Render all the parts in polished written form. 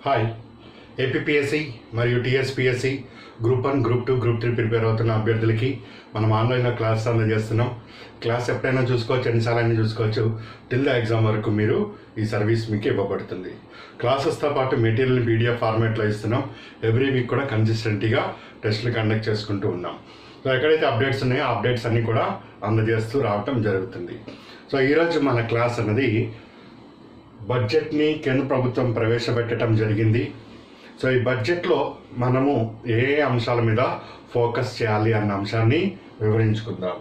Hi. APPSC మరియు TSPSC group 1, group 2, group 3 prepare అవుతున్న అభ్యర్థులకి మనం ఆన్లైన్లో క్లాస్ అందజేస్తున్నాం. క్లాస్ ఎప్పుడైనా చూసుకోవచ్చు, ఎన్నిసార్లు చూసుకోవచ్చు. టిల్ ద ఎగ్జామ్ వరకు మీరు ఈ సర్వీస్ మీకు ఇవ్వబడుతుంది. క్లాసెస్తో పాటు మెటీరియల్ పీడిఎఫ్ ఫార్మాట్లో ఇస్తున్నాం. ఎవ్రీ వీక్ కూడా కన్సిస్టెంట్గా టెస్టులు కండక్ట్ చేసుకుంటూ ఉన్నాం. సో ఎక్కడైతే అప్డేట్స్ ఉన్నాయో ఆ అప్డేట్స్ అన్నీ కూడా అందజేస్తూ రావటం జరుగుతుంది. సో ఈరోజు మన క్లాస్ అన్నది బడ్జెట్ని కేంద్ర ప్రభుత్వం ప్రవేశపెట్టడం జరిగింది. సో ఈ బడ్జెట్లో మనము ఏ అంశాల మీద ఫోకస్ చేయాలి అన్న అంశాన్ని వివరించుకుందాం.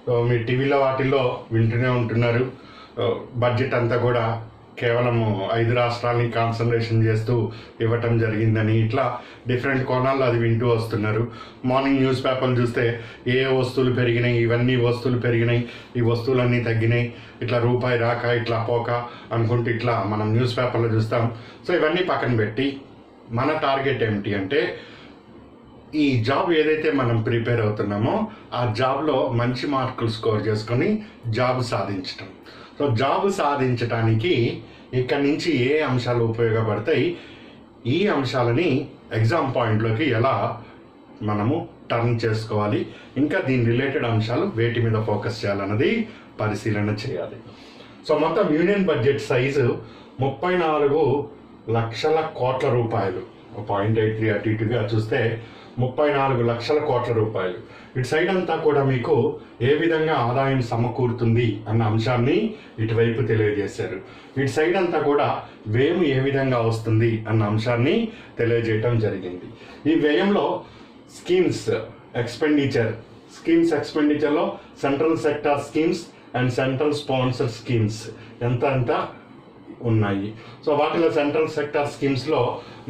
సో మీ టీవీలో వాటిల్లో వింటూనే ఉంటున్నారు. బడ్జెట్ అంతా కూడా కేవలం 5 రాష్ట్రాలని కాన్సన్ట్రేషన్ చేస్తూ ఇవ్వటం జరిగిందని ఇట్లా డిఫరెంట్ కోణాల్లో అది వింటూ వస్తున్నారు. మార్నింగ్ న్యూస్ పేపర్లు చూస్తే ఏ వస్తువులు పెరిగినాయి, ఇవన్నీ వస్తువులు పెరిగినాయి, ఈ వస్తువులన్నీ తగ్గినాయి, ఇట్లా రూపాయి రాక ఇట్లా పోక అనుకుంటూ ఇట్లా మనం న్యూస్ పేపర్లో చూస్తాం. సో ఇవన్నీ పక్కన పెట్టి మన టార్గెట్ ఏమిటి అంటే ఈ జాబ్ ఏదైతే మనం ప్రిపేర్ అవుతున్నామో ఆ జాబ్లో మంచి మార్కులు స్కోర్ చేసుకొని జాబ్ సాధించటం. సో జాబ్ సాధించడానికి ఇక్కడి నుంచి ఏ అంశాలు ఉపయోగపడతాయి, ఈ అంశాలని ఎగ్జామ్ పాయింట్లోకి ఎలా మనము టర్న్ చేసుకోవాలి, ఇంకా దీని రిలేటెడ్ అంశాలు వేటి మీద ఫోకస్ చేయాలన్నది పరిశీలన చేయాలి. సో మొత్తం యూనియన్ బడ్జెట్ సైజు 34 లక్షల కోట్ల రూపాయలు. 0.83 అటు ఇటుగా చూస్తే 34 లక్షల కోట్ల రూపాయలు. ఇటు సైడ్ అంతా కూడా మీకు ఏ విధంగా ఆదాయం సమకూరుతుంది అన్న అంశాన్ని ఇటువైపు తెలియజేశారు. ఇటు సైడ్ అంతా కూడా వ్యయం ఏ విధంగా వస్తుంది అన్న అంశాన్ని తెలియజేయటం జరిగింది. ఈ వ్యయంలో స్కీమ్స్ ఎక్స్పెండిచర్లో central sector schemes and central sponsor schemes ఎంత ఉన్నాయి. సో వాటిలో సెంట్రల్ సెక్టార్ స్కీమ్స్లో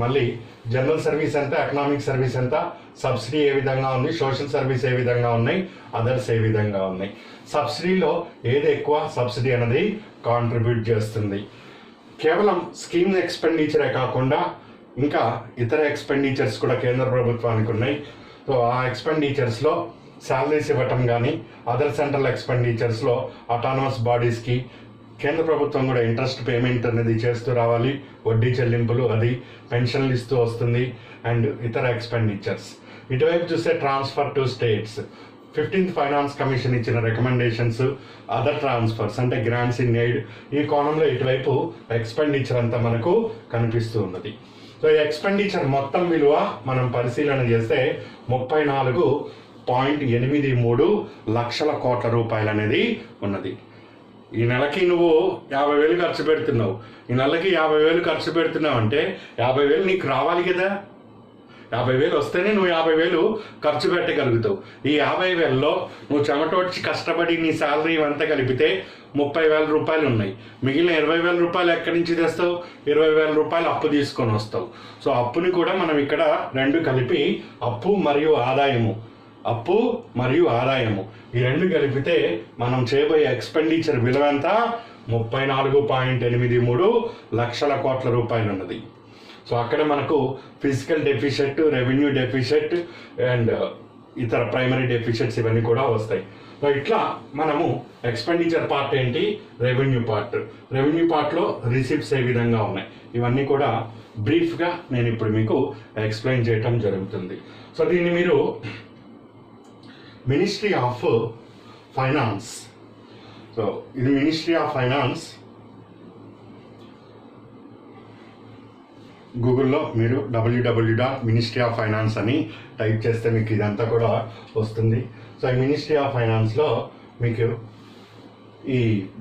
మళ్ళీ జనరల్ సర్వీస్ ఎంత, ఎకనామిక్ సర్వీస్ ఎంత, సబ్సిడీ ఏ విధంగా ఉంది, సోషల్ సర్వీస్ ఏ విధంగా ఉన్నాయి, అదర్స్ ఏ విధంగా ఉన్నాయి, సబ్సిడీలో ఏది ఎక్కువ సబ్సిడీ అనేది కాంట్రిబ్యూట్ చేస్తుంది. కేవలం స్కీమ్ ఎక్స్పెండిచరే కాకుండా ఇంకా ఇతర ఎక్స్పెండిచర్స్ కూడా కేంద్ర ప్రభుత్వానికి ఉన్నాయి. సో ఆ ఎక్స్పెండిచర్స్లో శాలరీస్ ఇవ్వటం కానీ, అదర్ సెంట్రల్ ఎక్స్పెండిచర్స్లో అటానమస్ బాడీస్కి కేంద్ర ప్రభుత్వం కూడా ఇంట్రెస్ట్ పేమెంట్ అనేది చేస్తూ రావాలి, వడ్డీ చెల్లింపులు, అది పెన్షన్లు ఇస్తూ వస్తుంది, అండ్ ఇతర ఎక్స్పెండిచర్స్. ఇటువైపు చూస్తే transfer to states, 15th finance commission ఇచ్చిన రికమెండేషన్స్, అదర్ ట్రాన్స్ఫర్స్ అంటే గ్రాంట్స్ ఇన్ ఎయిడ్, ఈ కోణంలో ఇటువైపు ఎక్స్పెండిచర్ అంతా మనకు కనిపిస్తూ ఉన్నది. సో ఈ ఎక్స్పెండిచర్ మొత్తం విలువ మనం పరిశీలన చేస్తే 34.83 లక్షల కోట్ల రూపాయలు అనేది ఉన్నది. ఈ నెలకి నువ్వు 50,000 ఖర్చు పెడుతున్నావు. ఈ నెలకి 50,000 ఖర్చు పెడుతున్నావు అంటే 50,000 నీకు రావాలి కదా. 50,000 వస్తేనే నువ్వు 50,000 ఖర్చు పెట్టగలుగుతావు. ఈ 50,000లో నువ్వు చెమటోడ్చి కష్టపడి నీ శాలరీ అంతా కలిపితే 30,000 రూపాయలు ఉన్నాయి. మిగిలిన 20,000 రూపాయలు ఎక్కడి నుంచి తెస్తావు? 20,000 రూపాయలు అప్పు తీసుకొని వస్తావు. సో అప్పుని కూడా మనం ఇక్కడ రెండు కలిపి అప్పు మరియు ఆదాయము ఈ రెండు కలిపితే మనం చేయబోయే ఎక్స్పెండిచర్ విలువ ఎంత? 34.83 లక్షల కోట్ల రూపాయలు ఉన్నది. సో అక్కడ మనకు physical deficit, revenue deficit and ఇతర ప్రైమరీ డెఫిషిట్స్ ఇవన్నీ కూడా వస్తాయి. సో ఇట్లా మనము ఎక్స్పెండిచర్ పార్ట్ ఏంటి, రెవెన్యూ పార్ట్లో రిసిప్ట్స్ ఏ విధంగా ఉన్నాయి, ఇవన్నీ కూడా బ్రీఫ్గా నేను ఇప్పుడు మీకు ఎక్స్ప్లెయిన్ చేయటం జరుగుతుంది. సో దీన్ని మీరు మినిస్ట్రీ ఆఫ్ ఫైనాన్స్, సో ఇది మినిస్ట్రీ ఆఫ్ ఫైనాన్స్, గూగుల్లో మీరు www.ministry-of-finance అని టైప్ చేస్తే మీకు ఇదంతా కూడా వస్తుంది. సో ఈ మినిస్ట్రీ ఆఫ్ ఫైనాన్స్లో మీకు ఈ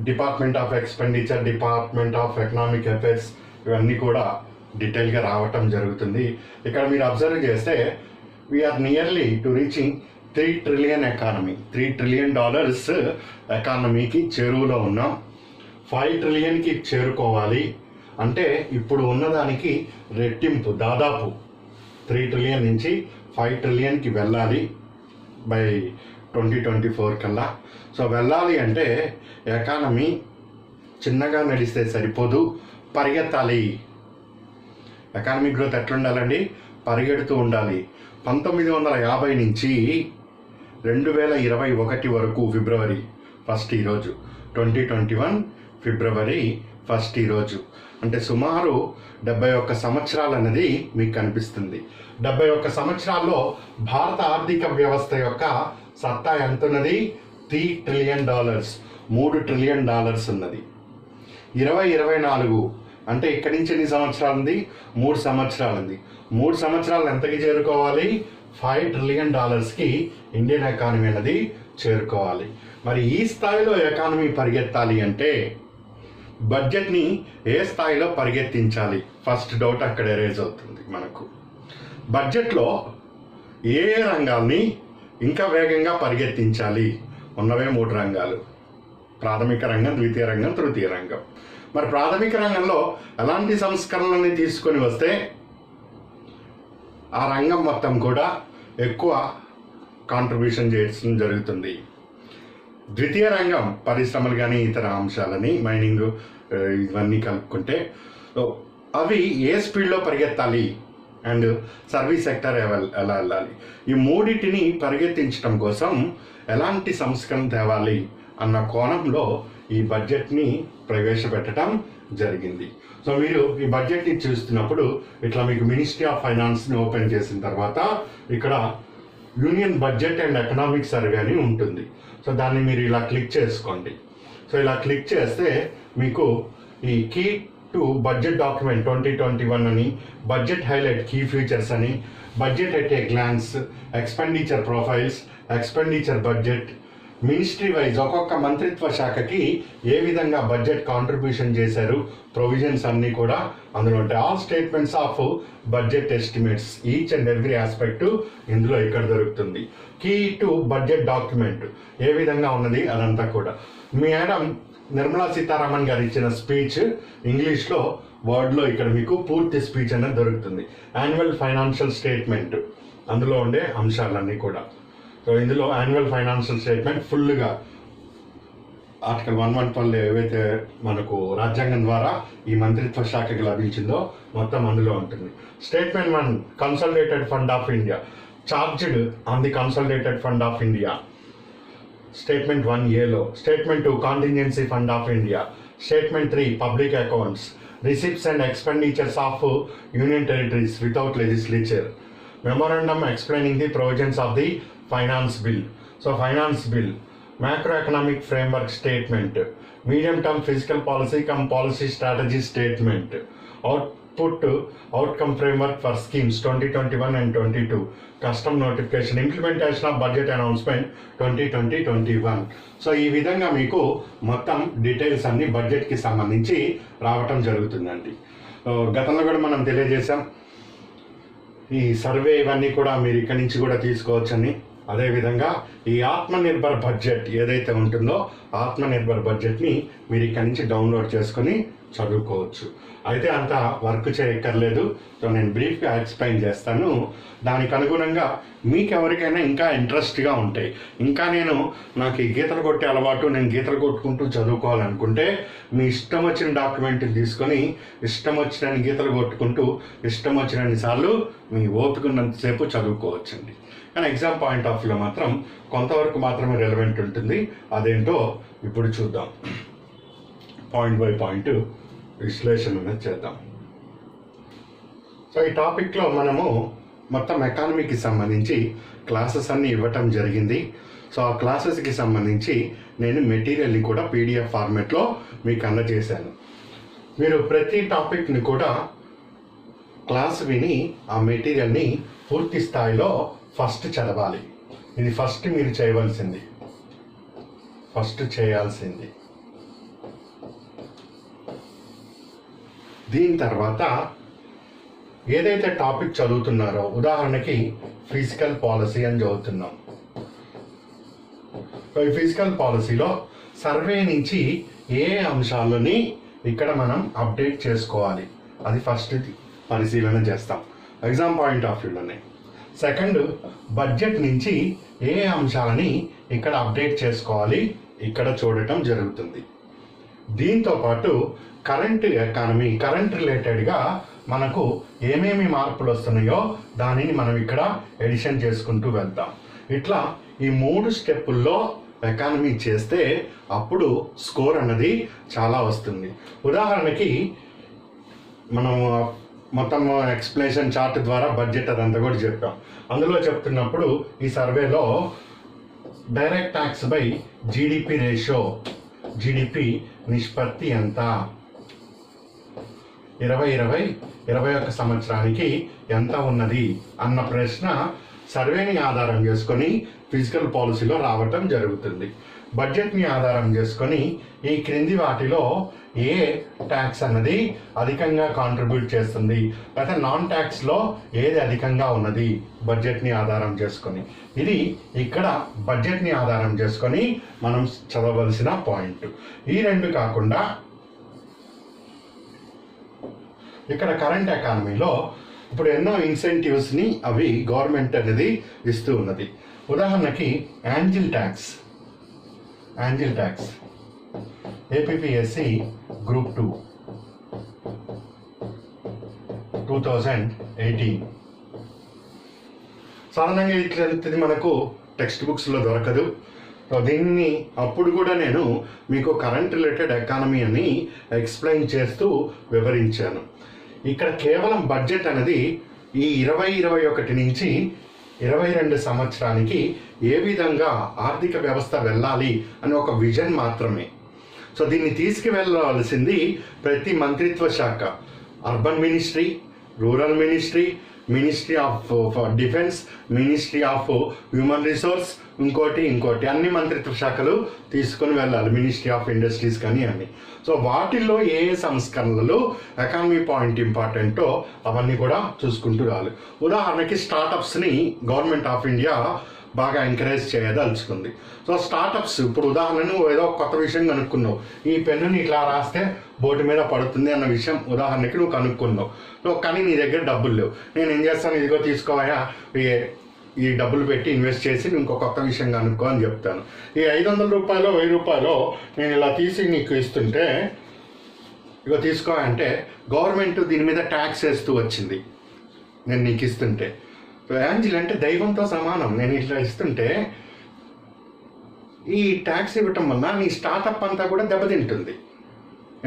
department of expenditure, department of economic affairs ఇవన్నీ కూడా డీటెయిల్గా రావటం జరుగుతుంది. ఇక్కడ మీరు అబ్జర్వ్ చేస్తే we are nearly to reaching 3 trillion economy, $3 trillion ఎకానమీకి చేరువలో ఉన్నాం. 5 ట్రిలియన్కి చేరుకోవాలి అంటే ఇప్పుడు ఉన్నదానికి రెట్టింపు, దాదాపు 3 ట్రిలియన్ నుంచి 5 ట్రిలియన్కి వెళ్ళాలి బై 2024 కల్లా. సో వెళ్ళాలి అంటే ఎకానమీ చిన్నగా నడిస్తే సరిపోదు, పరిగెత్తాలి. ఎకానమీ గ్రోత్ ఎట్లుండాలండి? పరిగెడుతూ ఉండాలి. 1950 నుంచి 2021 వరకు ఫిబ్రవరి 1 ఈరోజు 2021 ఫిబ్రవరి ఫస్ట్ ఈరోజు అంటే సుమారు 71 సంవత్సరాలు అనేది మీకు కనిపిస్తుంది. 71 సంవత్సరాల్లో భారత ఆర్థిక వ్యవస్థ యొక్క సత్తా ఎంత ఉన్నది? $3 ట్రిలియన్, $3 ట్రిలియన్ ఉన్నది. 2024 అంటే ఇక్కడి నుంచి ఎన్ని సంవత్సరాలు ఉంది? 3 సంవత్సరాలు ఉంది. 3 సంవత్సరాలు ఎంతకి చేరుకోవాలి? $5 ట్రిలియన్ ఇండియన్ ఎకానమీ అనేది చేరుకోవాలి. మరి ఈ స్థాయిలో ఎకానమీ పరిగెత్తాలి అంటే బడ్జెట్ని ఏ స్థాయిలో పరిగెత్తించాలి? ఫస్ట్ డౌట్ అక్కడ రేజ్ అవుతుంది మనకు. బడ్జెట్లో ఏ రంగాల్ని ఇంకా వేగంగా పరిగెత్తించాలి? ఉన్నవే 3 రంగాలు: ప్రాథమిక రంగం, ద్వితీయ రంగం, తృతీయ రంగం. మరి ప్రాథమిక రంగంలో ఎలాంటి సంస్కరణలని తీసుకొని వస్తే ఆ రంగం మొత్తం కూడా ఎక్కువ కాంట్రిబ్యూషన్ చేయడం జరుగుతుంది? ద్వితీయ రంగం పరిశ్రమలు కానీ ఇతర అంశాలని, మైనింగ్ ఇవన్నీ కలుపుకుంటే అవి ఏ స్పీడ్లో పరిగెత్తాలి అండ్ సర్వీస్ సెక్టర్ ఎలా వెళ్ళాలి? ఈ మూడింటిని పరిగెత్తించడం కోసం ఎలాంటి సంస్కరణ తేవాలి అన్న కోణంలో ఈ బడ్జెట్ని ప్రవేశపెట్టడం జరిగింది. సో మీరు ఈ బడ్జెట్ని చూస్తున్నప్పుడు ఇట్లా మీకు మినిస్ట్రీ ఆఫ్ ఫైనాన్స్ని ఓపెన్ చేసిన తర్వాత ఇక్కడ union budget and economic survey అని ఉంటుంది. సో దాన్ని మీరు ఇలా క్లిక్ చేసుకోండి. సో ఇలా క్లిక్ చేస్తే మీకు ఈ కీ టు బడ్జెట్ డాక్యుమెంట్ 2021 అని, బడ్జెట్ హైలైట్ కీ ఫీచర్స్ అని, budget at a glance, expenditure profiles, expenditure budget, ministry wise ఒక్కొక్క మంత్రిత్వ శాఖకి ఏ విధంగా బడ్జెట్ కాంట్రిబ్యూషన్ చేశారు, ప్రొవిజన్స్ అన్నీ కూడా అందులో ఉంటాయి. All statements of budget estimates, each and every aspect ఇందులో ఇక్కడ దొరుకుతుంది. కీ టు బడ్జెట్ డాక్యుమెంట్ ఏ విధంగా ఉన్నది అదంతా కూడా. మేడం నిర్మలా సీతారామన్ గారు ఇచ్చిన స్పీచ్ ఇంగ్లీష్లో, వర్డ్లో ఇక్కడ మీకు పూర్తి స్పీచ్ అనేది దొరుకుతుంది. యాన్యువల్ ఫైనాన్షియల్ స్టేట్మెంట్ అందులో ఉండే అంశాలన్నీ కూడా. సో ఇందులో యాన్యువల్ ఫైనాన్షియల్ స్టేట్మెంట్ ఫుల్గా ఆర్టికల్ 112 ఏవైతే మనకు రాజ్యాంగం ద్వారా ఈ మంత్రిత్వ శాఖకి లభించిందో మొత్తం అందులో ఉంటుంది. Statement 1 consolidated fund of India, charged on the consolidated fund of India, statement 1A. Statement 2 contingency fund of India, statement 3 public accounts, receipts and expenditures of union territories without legislature, memorandum explaining the provisions of the finance bill. So finance bill, macro economic framework statement, medium term physical policy come policy strategy statement, outcome framework for schemes 2021 and 22, custom notification, implementation of budget announcement 2020-21. So ఈ విధంగా మీకు మొత్తం details అన్ని బడ్జెట్కి సంబంధించి రావటం జరుగుతుందండి. గతంలో కూడా మనం తెలియజేశాం ఈ సర్వే ఇవన్నీ కూడా మీరు ఇక్కడి నుంచి కూడా తీసుకోవచ్చని. అదేవిధంగా ఈ ఆత్మనిర్భర్ బడ్జెట్ ఏదైతే ఉంటుందో ఆత్మనిర్భర్ బడ్జెట్ని మీరు ఇక్కడి నుంచి డౌన్లోడ్ చేసుకొని చదువుకోవచ్చు. అయితే అంత వర్క్ చేయక్కర్లేదు. సో నేను బ్రీఫ్గా ఎక్స్ప్లెయిన్ చేస్తాను. దానికి అనుగుణంగా మీకు ఎవరికైనా ఇంకా ఇంట్రెస్ట్గా ఉంటాయి, ఇంకా నాకు ఈ గీతలు కొట్టే అలవాటు, నేను గీతలు కొట్టుకుంటూ చదువుకోవాలనుకుంటే మీ ఇష్టం వచ్చిన డాక్యుమెంట్ తీసుకొని ఇష్టం వచ్చిన గీతలు కొట్టుకుంటూ ఇష్టం వచ్చినన్ని సార్లు మీ ఓపికన్నంతసేపు చదువుకోవచ్చండి. కానీ ఎగ్జామ్ పాయింట్ ఆఫ్ వ్యూలో మాత్రం కొంతవరకు మాత్రమే రెలవెంట్ ఉంటుంది. అదేంటో ఇప్పుడు చూద్దాం. పాయింట్ బై పాయింట్ విశ్లేషణ అనేది చేద్దాం. సో ఈ టాపిక్లో మనము మొత్తం ఎకానమీకి సంబంధించి క్లాసెస్ అన్నీ ఇవ్వటం జరిగింది. సో ఆ క్లాసెస్కి సంబంధించి నేను మెటీరియల్ని కూడా PDF ఫార్మేట్లో మీకు అందజేశాను. మీరు ప్రతి టాపిక్ని కూడా క్లాస్ విని ఆ మెటీరియల్ని పూర్తి స్థాయిలో ఫస్ట్ చదవాలి. ఇది ఫస్ట్ మీరు చేయాల్సింది. దీని తర్వాత ఏదైతే టాపిక్ చదువుతున్నారో, ఉదాహరణకి ఫిజికల్ పాలసీ అని చదువుతున్నాం. ఈ ఫిజికల్ పాలసీలో సర్వే నుంచి ఏ అంశాలని ఇక్కడ మనం అప్డేట్ చేసుకోవాలి అది ఫస్ట్ పరిశీలన చేస్తాం ఎగ్జామ్ పాయింట్ ఆఫ్ వ్యూలోనే. సెకండ్, బడ్జెట్ నుంచి ఏ అంశాలని ఇక్కడ అప్డేట్ చేసుకోవాలి ఇక్కడ చూడటం జరుగుతుంది. దీంతో పాటు కరెంట్ ఎకానమీ, కరెంట్ రిలేటెడ్గా మనకు ఏమేమి మార్పులు వస్తున్నాయో దానిని మనం ఇక్కడ ఎడిషన్ చేసుకుంటూ వెళ్తాం. ఇట్లా ఈ 3 స్టెప్పుల్లో ఎకానమీ చేస్తే అప్పుడు స్కోర్ అన్నది చాలా వస్తుంది. ఉదాహరణకి మనం మొత్తం ఎక్స్ప్లెనేషన్ చార్ట్ ద్వారా బడ్జెట్ అదంతా కూడా చెప్పాం. అందులో చెప్తున్నప్పుడు ఈ సర్వేలో direct tax by GDP ratio, GDP నిష్పత్తి ఎంత, 2021 సంవత్సరానికి ఎంత ఉన్నది అన్న ప్రశ్న సర్వేని ఆధారం చేసుకొని ఫిజికల్ పాలసీలో రావటం జరుగుతుంది. బడ్జెట్ని ఆధారం చేసుకొని ఈ క్రింది వాటిలో ఏ ట్యాక్స్ అన్నది అధికంగా కాంట్రిబ్యూట్ చేస్తుంది, లేదా నాన్ ట్యాక్స్లో ఏది అధికంగా ఉన్నది బడ్జెట్ని ఆధారం చేసుకొని. ఇది ఇక్కడ బడ్జెట్ని ఆధారం చేసుకొని మనం చదవవలసిన పాయింట్. ఈ రెండు కాకుండా ఇక్కడ కరెంట్ ఎకానమీలో ఇప్పుడు ఎన్నో ఇన్సెంటివ్స్ని అవి గవర్నమెంట్ అనేది ఇస్తూ ఉన్నది. ఉదాహరణకి యాంజిల్ ట్యాక్స్ ఏపీపీఎస్సి గ్రూప్ 2 2018. సాధారణంగా ఇట్లాంటిది మనకు టెక్స్ట్ బుక్స్లో దొరకదు. దీన్ని అప్పుడు కూడా నేను మీకు కరెంట్ రిలేటెడ్ ఎకానమీ అని ఎక్స్ప్లెయిన్ చేస్తూ వివరించాను. ఇక్కడ కేవలం బడ్జెట్ అనేది ఈ 2021 నుంచి 22 సంవత్సరానికి ఏ విధంగా ఆర్థిక వ్యవస్థ వెళ్ళాలి అని ఒక విజన్ మాత్రమే. సో దీన్ని తీసుకువెళ్ళవలసింది ప్రతి మంత్రిత్వ శాఖ, urban ministry, rural ministry, ministry of defence, ministry of human resource, ఇంకోటి అన్ని మంత్రిత్వ శాఖలు తీసుకొని వెళ్ళాలి, మినిస్ట్రీ ఆఫ్ ఇండస్ట్రీస్ కానీ అన్ని. సో వాటిల్లో ఏ సంస్కరణలు ఎకానమీ పాయింట్ ఇంపార్టెంటో అవన్నీ కూడా చూసుకుంటూ రావాలి. ఉదాహరణకి స్టార్టప్స్ని గవర్నమెంట్ ఆఫ్ ఇండియా బాగా ఎంకరేజ్ చేయదలుచుకుంది. సో స్టార్టప్స్ ఇప్పుడు ఉదాహరణను ఏదో కొత్త విషయం కనుక్కున్నావు, ఈ పెన్నుని ఇట్లా రాస్తే బోర్డు మీద పడుతుంది అన్న విషయం ఉదాహరణకి నువ్వు కనుక్కున్నావు. సో కానీ నీ దగ్గర డబ్బులు లేవు. నేను ఏం చేస్తాను, ఇదిగో తీసుకోవా, ఈ డబ్బులు పెట్టి ఇన్వెస్ట్ చేసి ఇంకో కొత్త విషయం కనుక్కో అని చెప్తాను. ఈ 500 రూపాయలు 1000 రూపాయలు నేను ఇలా తీసి నీకు ఇస్తుంటే, ఇగో తీసుకో అంటే గవర్నమెంట్ దీని మీద ట్యాక్స్ వేస్తూ వచ్చింది నేను నీకు ఇస్తుంటే. యాంజిల్ అంటే దైవంతో సమానం. నేను ఇట్లా ఇస్తుంటే ఈ ట్యాక్స్ ఇవ్వటం వల్ల నీ స్టార్టప్ అంతా కూడా దెబ్బతింటుంది.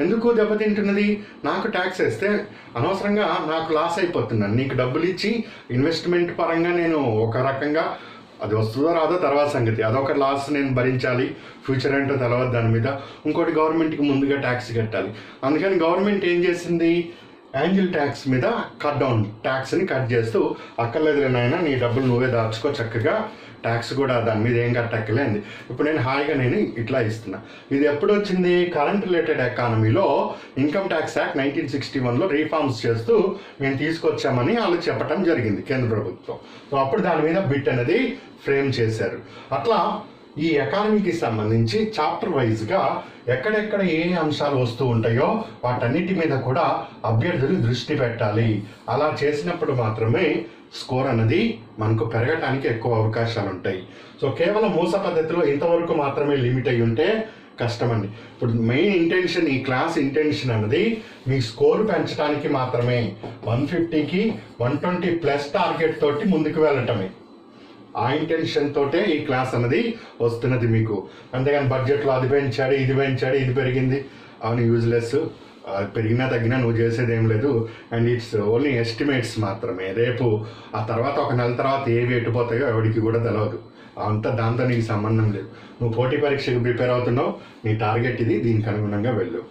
ఎందుకు దెబ్బతింటున్నది? నాకు ట్యాక్స్ వేస్తే అనవసరంగా నాకు లాస్ అయిపోతున్నాను. నీకు డబ్బులు ఇచ్చి ఇన్వెస్ట్మెంట్ పరంగా నేను ఒక రకంగా, అది వస్తుందో రాదో తర్వాత సంగతి, అదొక లాస్ నేను భరించాలి, ఫ్యూచర్ ఏంటో తర్వాత దాని మీద. ఇంకోటి గవర్నమెంట్కి ముందుగా ట్యాక్స్ కట్టాలి. అందుకని గవర్నమెంట్ ఏం చేసింది, యాంజిల్ ట్యాక్స్ మీద ట్యాక్స్ని కట్ చేస్తూ, అక్కర్లేదు నాయన నీ డబ్బులు నువ్వే దాచుకో చక్కగా, ట్యాక్స్ కూడా దాని మీద ఏం కట్టక్కర్లేదు, ఇప్పుడు నేను హాయిగా ఇట్లా ఇస్తున్నా. ఇది ఎప్పుడు వచ్చింది? కరెంట్ రిలేటెడ్ ఎకానమీలో ఇన్కమ్ ట్యాక్స్ యాక్ట్ 1961లో రీఫార్మ్స్ చేస్తూ మేము తీసుకొచ్చామని వాళ్ళు చెప్పడం జరిగింది కేంద్ర ప్రభుత్వం. సో అప్పుడు దాని మీద బిట్ అనేది ఫ్రేమ్ చేశారు. అట్లా ఈ ఎకానమీకి సంబంధించి చాప్టర్ వైజ్గా ఎక్కడెక్కడ ఏ అంశాలు వస్తూ ఉంటాయో వాటన్నిటి మీద కూడా అభ్యర్థులు దృష్టి పెట్టాలి. అలా చేసినప్పుడు మాత్రమే స్కోర్ అన్నది మనకు పెరగటానికి ఎక్కువ అవకాశాలు ఉంటాయి. సో కేవలం మూస పద్ధతిలో ఇంతవరకు మాత్రమే లిమిట్ అయ్యి ఉంటే కష్టమండి. ఇప్పుడు మెయిన్ ఇంటెన్షన్, ఈ క్లాస్ ఇంటెన్షన్ అన్నది మీ స్కోర్ పెంచడానికి మాత్రమే. 150కి 120+ టార్గెట్ తోటి ముందుకు వెళ్ళటమే. ఆ ఇంటెన్షన్ తోటే ఈ క్లాస్ అన్నది వస్తున్నది మీకు. అంతేగాని బడ్జెట్లో అది పెంచాడు, ఇది పెరిగింది, అవును యూజ్లెస్, పెరిగినా తగ్గినా నువ్వు చేసేది ఏం లేదు. అండ్ ఇట్స్ ఓన్లీ ఎస్టిమేట్స్ మాత్రమే. రేపు ఆ తర్వాత ఒక నెల తర్వాత ఏవి ఎట్టుపోతాయో ఎవరికి కూడా తెలియదు. అంతా దాంతో నీకు సంబంధం లేదు. నువ్వు పోటీ పరీక్షకు ప్రిపేర్ అవుతున్నావు, నీ టార్గెట్ ఇది, దీనికి అనుగుణంగా వెళ్ళు.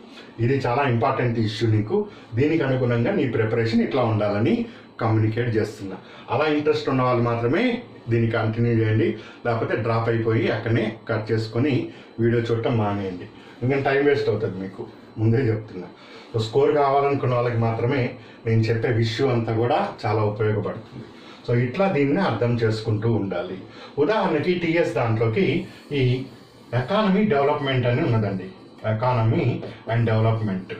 ఇది చాలా ఇంపార్టెంట్ ఇష్యూ నీకు. దీనికి అనుగుణంగా నీ ప్రిపరేషన్ ఇట్లా ఉండాలని కమ్యూనికేట్ చేస్తున్నా. అలా ఇంట్రెస్ట్ ఉన్న వాళ్ళు మాత్రమే దీన్ని కంటిన్యూ చేయండి, లేకపోతే డ్రాప్ అయిపోయి అక్కడనే కట్ చేసుకొని వీడియో చూడటం మానేయండి. ఇంకా టైం వేస్ట్ అవుతుంది మీకు, ముందే చెప్తున్నా. సో స్కోర్ కావాలనుకున్న వాళ్ళకి మాత్రమే నేను చెప్పే విషయం అంతా కూడా చాలా ఉపయోగపడుతుంది. సో ఇట్లా దీన్ని అర్థం చేసుకుంటూ ఉండాలి. ఉదాహరణకి టీఎస్ దాంట్లోకి ఈ ఎకానమీ డెవలప్మెంట్ అని ఉన్నదండి. Economy and development.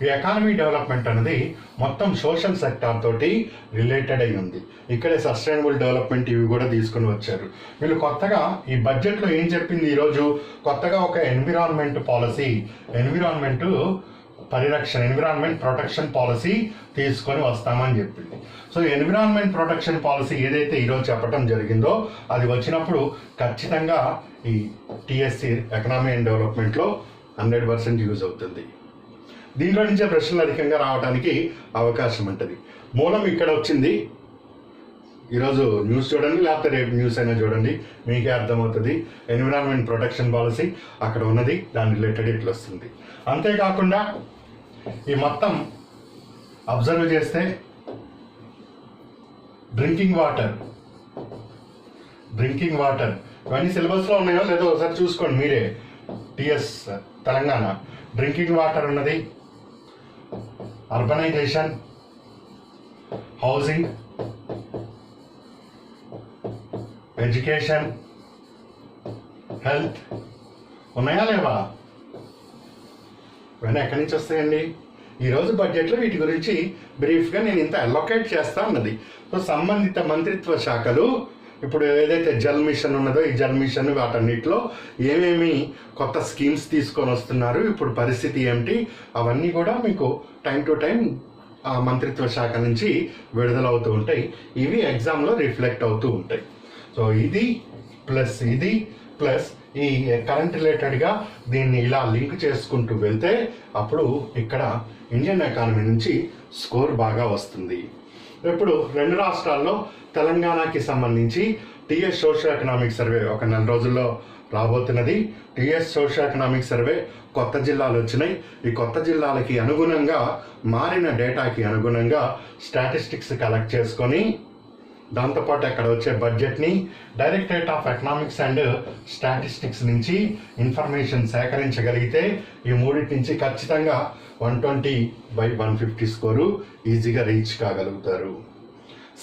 ఈ ఎకానమీ డెవలప్మెంట్ అనేది మొత్తం సోషల్ సెక్టార్ తోటి రిలేటెడ్ అయి ఉంది. ఇక్కడే సస్టైనబుల్ డెవలప్మెంట్ ఇవి కూడా తీసుకొని వచ్చారు. వీళ్ళు కొత్తగా ఈ బడ్జెట్లో ఏం చెప్పింది, ఈరోజు కొత్తగా ఒక ఎన్విరాన్మెంట్ పాలసీ, ఎన్విరాన్మెంట్ పరిరక్షణ ఎన్విరాన్మెంట్ ప్రొటెక్షన్ పాలసీ తీసుకొని వస్తామని చెప్పింది. సో ఎన్విరాన్మెంట్ ప్రొటెక్షన్ పాలసీ ఏదైతే ఈరోజు చెప్పడం జరిగిందో అది వచ్చినప్పుడు ఖచ్చితంగా ఈ టీఎస్సీ ఎకనామీ అండ్ డెవలప్మెంట్లో 100% యూజ్ అవుతుంది. దీంట్లో నుంచే ప్రశ్నలు అధికంగా రావడానికి అవకాశం ఉంటుంది. మూలం ఇక్కడ వచ్చింది. ఈరోజు న్యూస్ చూడండి, లేకపోతే రేపు న్యూస్ అయినా చూడండి, మీకే అర్థమవుతుంది. ఎన్విరాన్మెంట్ ప్రొటెక్షన్ పాలసీ అక్కడ ఉన్నది, దాని రిలేటెడ్ ఇట్లా వస్తుంది. అంతేకాకుండా ఈ మొత్తం అబ్జర్వ్ చేస్తే డ్రింకింగ్ వాటర్ ఇవన్నీ సిలబస్లో ఉన్నాయో లేదో ఒకసారి చూసుకోండి మీరే. టిఎస్ తెలంగాణ డ్రింకింగ్ వాటర్ ఉన్నది, అర్బనైజేషన్, హౌసింగ్, ఎడ్యుకేషన్, హెల్త్ ఉన్నాయా లేవా? ఇవన్నీ ఎక్కడి నుంచి వస్తాయండి? ఈరోజు బడ్జెట్లో వీటి గురించి బ్రీఫ్గా నేను ఇంత అలొకేట్ చేస్తా అన్నది. సో సంబంధిత మంత్రిత్వ శాఖలు ఇప్పుడు ఏదైతే జల్ మిషన్ ఉన్నదో ఈ జల్ మిషన్ వాటన్నిటిలో ఏమేమి కొత్త స్కీమ్స్ తీసుకొని వస్తున్నారు, ఇప్పుడు పరిస్థితి ఏమిటి, అవన్నీ కూడా మీకు టైం టు టైం ఆ మంత్రిత్వ శాఖ నుంచి విడుదలవుతూ ఉంటాయి. ఇవి ఎగ్జామ్లో రిఫ్లెక్ట్ అవుతూ ఉంటాయి. సో ఇది ప్లస్ ఈ కరెంట్ రిలేటెడ్గా దీన్ని ఇలా లింక్ చేసుకుంటూ వెళ్తే అప్పుడు ఇక్కడ ఇండియన్ ఎకానమీ నుంచి స్కోర్ బాగా వస్తుంది. ఇప్పుడు 2 రాష్ట్రాల్లో తెలంగాణకి సంబంధించి టీఎస్ సోషల్ ఎకనామిక్ సర్వే ఒక 4 రోజుల్లో రాబోతున్నది. టీఎస్ సోషల్ ఎకనామిక్ సర్వే కొత్త జిల్లాలు వచ్చినాయి. ఈ కొత్త జిల్లాలకి అనుగుణంగా మారిన డేటాకి అనుగుణంగా స్టాటిస్టిక్స్ కలెక్ట్ చేసుకొని దాంతోపాటు అక్కడ వచ్చే బడ్జెట్ని directorate of economics and statistics నుంచి ఇన్ఫర్మేషన్ సేకరించగలిగితే ఈ మూడింటి నుంచి ఖచ్చితంగా 120/150 స్కోరు ఈజీగా రీచ్ కాగలుగుతారు.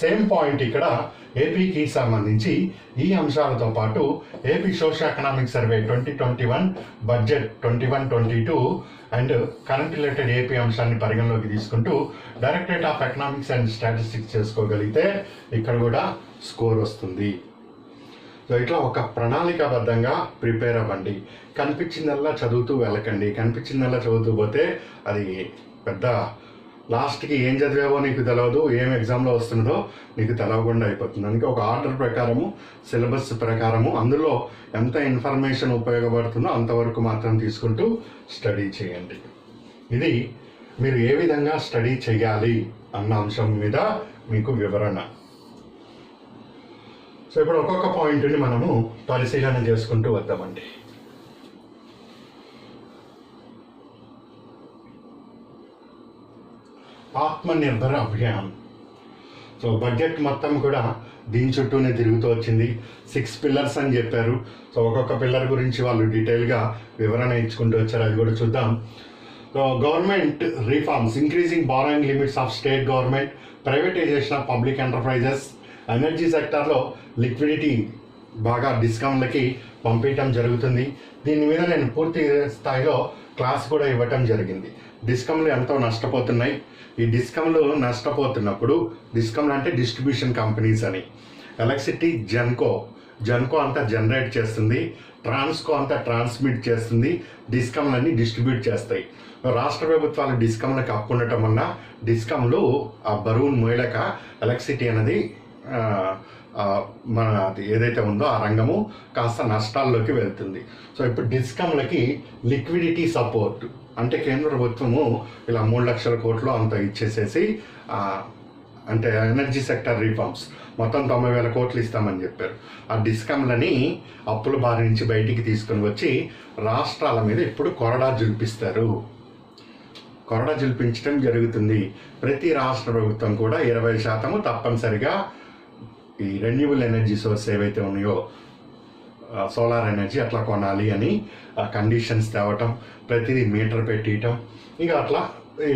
సేమ్ పాయింట్ ఇక్కడ ఏపీకి సంబంధించి ఈ అంశాలతో పాటు AP social economic survey 2021 budget 21-22 and current related AP అంశాన్ని పరిగణలోకి తీసుకుంటూ directorate of economics and statistics చేసుకోగలిగితే ఇక్కడ కూడా స్కోర్ వస్తుంది. సో ఇట్లా ఒక ప్రణాళికాబద్ధంగా ప్రిపేర్ అవ్వండి. కనిపించిందల్లా చదువుతూ వెళ్ళకండి. కనిపించిందల్లా చదువుతూ పోతే అది పెద్ద లాస్ట్కి ఏం చదివావో నీకు తెలియదు, ఏం ఎగ్జామ్లో వస్తున్నదో నీకు తెలవకుండా అయిపోతుంది. అందుకే ఒక ఆర్డర్ ప్రకారము, సిలబస్ ప్రకారము అందులో ఎంత ఇన్ఫర్మేషన్ ఉపయోగపడుతుందో అంతవరకు మాత్రం తీసుకుంటూ స్టడీ చేయండి. ఇది మీరు ఏ విధంగా స్టడీ చేయాలి అన్న అంశం మీద మీకు వివరణ. సో ఇప్పుడు ఒక్కొక్క పాయింట్ని మనము పరిశీలన చేసుకుంటూ వద్దామండి. ఆత్మనిర్భర్ అభియాన్. సో బడ్జెట్ మొత్తం కూడా దీని చుట్టూనే తిరుగుతూ వచ్చింది. 6 పిల్లర్స్ అని చెప్పారు. సో ఒక్కొక్క పిల్లర్ గురించి వాళ్ళు డీటెయిల్గా వివరణ ఇచ్చుకుంటూ వచ్చారు, అది కూడా చూద్దాం. So government reforms, increasing borrowing limits of state government, privatisation of public enterprises, energy సెక్టార్లో లిక్విడిటీ బాగా డిస్కౌంట్లకి పంపించడం జరుగుతుంది. దీని మీద నేను పూర్తి స్థాయిలో క్లాస్ కూడా ఇవ్వటం జరిగింది. డిస్కమ్లు ఎంతో నష్టపోతున్నాయి. ఈ డిస్కమ్లు నష్టపోతున్నప్పుడు, డిస్కమ్లు అంటే డిస్ట్రిబ్యూషన్ కంపెనీస్ అని, ఎలక్ట్రిసిటీ జెన్కో అంతా జనరేట్ చేస్తుంది, ట్రాన్స్కో అంతా ట్రాన్స్మిట్ చేస్తుంది, డిస్కమ్లన్నీ డిస్ట్రిబ్యూట్ చేస్తాయి. రాష్ట్ర ప్రభుత్వాలు డిస్కమ్లకు అప్పు ఉండటం వల్ల డిస్కమ్లు ఆ బరువును మోయలేక ఎలక్ట్రిసిటీ అనేది మన ఏదైతే ఉందో ఆ రంగము కాస్త నష్టాల్లోకి వెళ్తుంది. సో ఇప్పుడు డిస్కమ్లకి లిక్విడిటీ సపోర్ట్ అంటే కేంద్ర ప్రభుత్వము ఇలా 3 లక్షల కోట్లు అంత ఇచ్చేసేసి అంటే ఎనర్జీ సెక్టర్ రిఫార్మ్స్ మొత్తం 90,000 కోట్లు ఇస్తామని చెప్పారు. ఆ డిస్కమ్లని అప్పుల బారి నుంచి బయటికి తీసుకొని వచ్చి రాష్ట్రాల మీద ఇప్పుడు కొరడా జుల్పించడం జరుగుతుంది. ప్రతి రాష్ట్ర ప్రభుత్వం కూడా 20% తప్పనిసరిగా ఈ రెన్యూబుల్ ఎనర్జీ సోర్స్ ఏవైతే ఉన్నాయో సోలార్ ఎనర్జీ అట్లా కొనాలి అని కండిషన్స్ తేవటం, ప్రతిదీ మీటర్ పెట్టియటం, ఇంకా అట్లా ఈ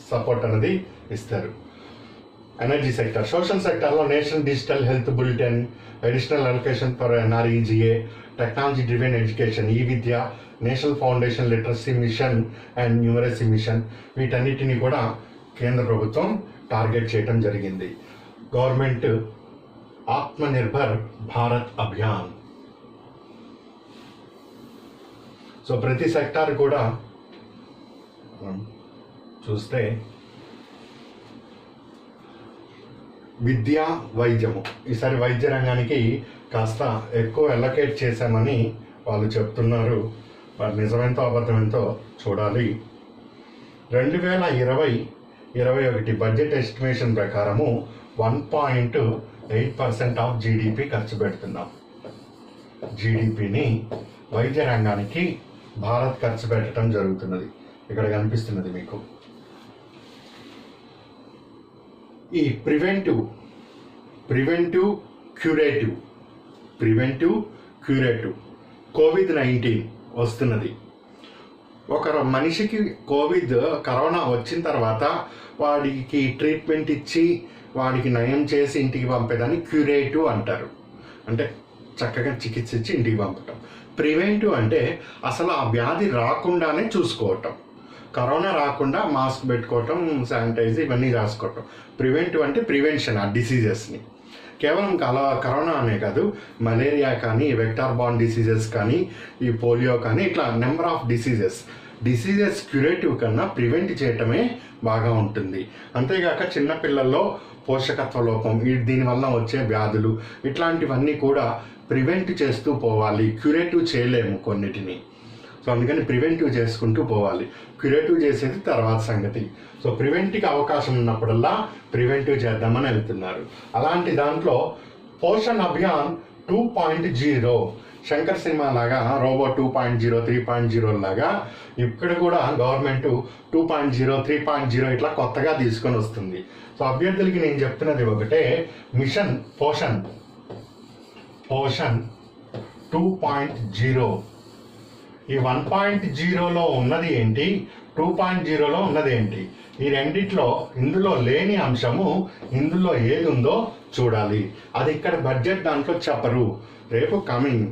సపోర్ట్ అనేది ఇస్తారు. ఎనర్జీ సెక్టర్, సోషల్ సెక్టర్లో national digital health bulletin, additional allocation for NREGA, technology driven education, e Vidya, national foundation literacy mission and numeracy mission, వీటన్నిటిని కూడా కేంద్ర ప్రభుత్వం టార్గెట్ చేయడం జరిగింది. గవర్నమెంట్ ఆత్మనిర్భర్ భారత్ అభియాన్. సో ప్రతి సెక్టార్ కూడా చూస్తే విద్య, వైద్యము, ఈసారి వైద్య రంగానికి కాస్త ఎక్కువ అలొకేట్ చేశామని వాళ్ళు చెప్తున్నారు. మరి నిజమెంతో అబద్ధమెంతో చూడాలి. 2020-21 బడ్జెట్ ఎస్టిమేషన్ ప్రకారము 1.8% ఆఫ్ జీడిపి ఖర్చు పెడుతున్నాం. జీడిపిని వైద్య రంగానికి భారత్ ఖర్చు పెట్టడం జరుగుతున్నది. ఇక్కడ కనిపిస్తున్నది మీకు. ఈ ప్రివెంటివ్ క్యూరేటివ్ COVID-19 వస్తున్నది. ఒక మనిషికి కరోనా వచ్చిన తర్వాత వాడికి ట్రీట్మెంట్ ఇచ్చి వాడికి నయం చేసి ఇంటికి పంపేదాన్ని క్యూరేటివ్ అంటారు. అంటే చక్కగా చికిత్స ఇచ్చి ఇంటికి పంపటం. ప్రివెంటివ్ అంటే అసలు ఆ వ్యాధి రాకుండానే చూసుకోవటం. కరోనా రాకుండా మాస్క్ పెట్టుకోవటం, శానిటైజర్ ఇవన్నీ రాసుకోవటం. ప్రివెంటివ్ అంటే ప్రివెన్షన్ ఆ డిసీజెస్ని. కేవలం కరోనా అనే కాదు, మలేరియా కానీ, వెక్టార్ బార్న్ డిసీజెస్ కానీ, ఈ పోలియో కానీ, ఇట్లా నెంబర్ ఆఫ్ డిసీజెస్ క్యూరేటివ్ కన్నా ప్రివెంట్ చేయటమే బాగా ఉంటుంది. అంతేగాక చిన్నపిల్లల్లో పోషకత్వ లోపం, దీనివల్ల వచ్చే వ్యాధులు, ఇట్లాంటివన్నీ కూడా ప్రివెంట్ చేస్తూ పోవాలి. క్యూరేటివ్ చేయలేము కొన్నిటిని. సో అందుకని ప్రివెంటివ్ చేసుకుంటూ పోవాలి. క్యూరేటివ్ చేసేది తర్వాత సంగతి. సో ప్రివెంట్కి అవకాశం ఉన్నప్పుడల్లా ప్రివెంటివ్ చేద్దామని వెళ్తున్నారు. అలాంటి దాంట్లో పోషణ్ అభియాన్ 2.0, శంకర్ సినిమా లాగా రోబో 2.0, 3.0 లాగా ఇక్కడ కూడా గవర్నమెంట్ 2.0, 3.0 ఇట్లా కొత్తగా తీసుకొని వస్తుంది. సో అభ్యర్థులకి నేను చెప్తున్నది ఒకటే, మిషన్ పోషణ్ 2.0. ఈ 1.0లో ఉన్నది ఏంటి, 2.0లో ఉన్నది ఏంటి, ఈ రెండిట్లో ఇందులో లేని అంశము ఇందులో ఏది ఉందో చూడాలి. అది ఇక్కడ బడ్జెట్ దాంట్లో చెప్పరు. రేపు కమింగ్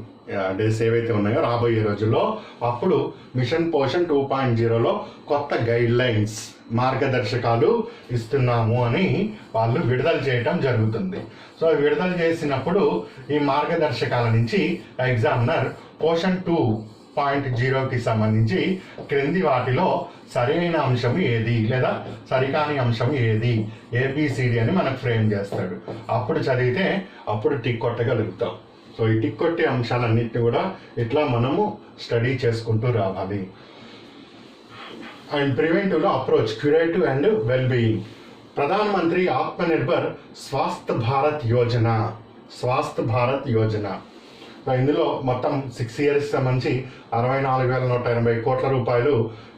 డేస్ ఏవైతే ఉన్నాయో రాబోయే రోజుల్లో అప్పుడు మిషన్ పోషణ్ 2.0లో కొత్త గైడ్ లైన్స్, మార్గదర్శకాలు ఇస్తున్నాము అని వాళ్ళు విడుదల చేయటం జరుగుతుంది. సో విడుదల చేసినప్పుడు ఈ మార్గదర్శకాల నుంచి ఎగ్జామినర్ పోషణ్ 2.0కి సంబంధించి క్రింది వాటిలో సరైన అంశం ఏది లేదా సరికాని అంశం ఏది, ABCD అని మనకు ఫ్రేమ్ చేస్తాడు. అప్పుడు చదివితే అప్పుడు టిక్ కొట్టగలుగుతాం. సో ఈ టిక్ కొట్టే అంశాలన్నింటినీ కూడా ఇట్లా మనము స్టడీ చేసుకుంటూ రావాలి. అండ్ ప్రివెంటివ్లో approach, curative and wellbeing. Pradhan Mantri Atmanirbhar Swasth Bharat Yojana. ఇందులో మొత్తం 6 years సంబంధించి 64,180 కోట్ల రూపాయలు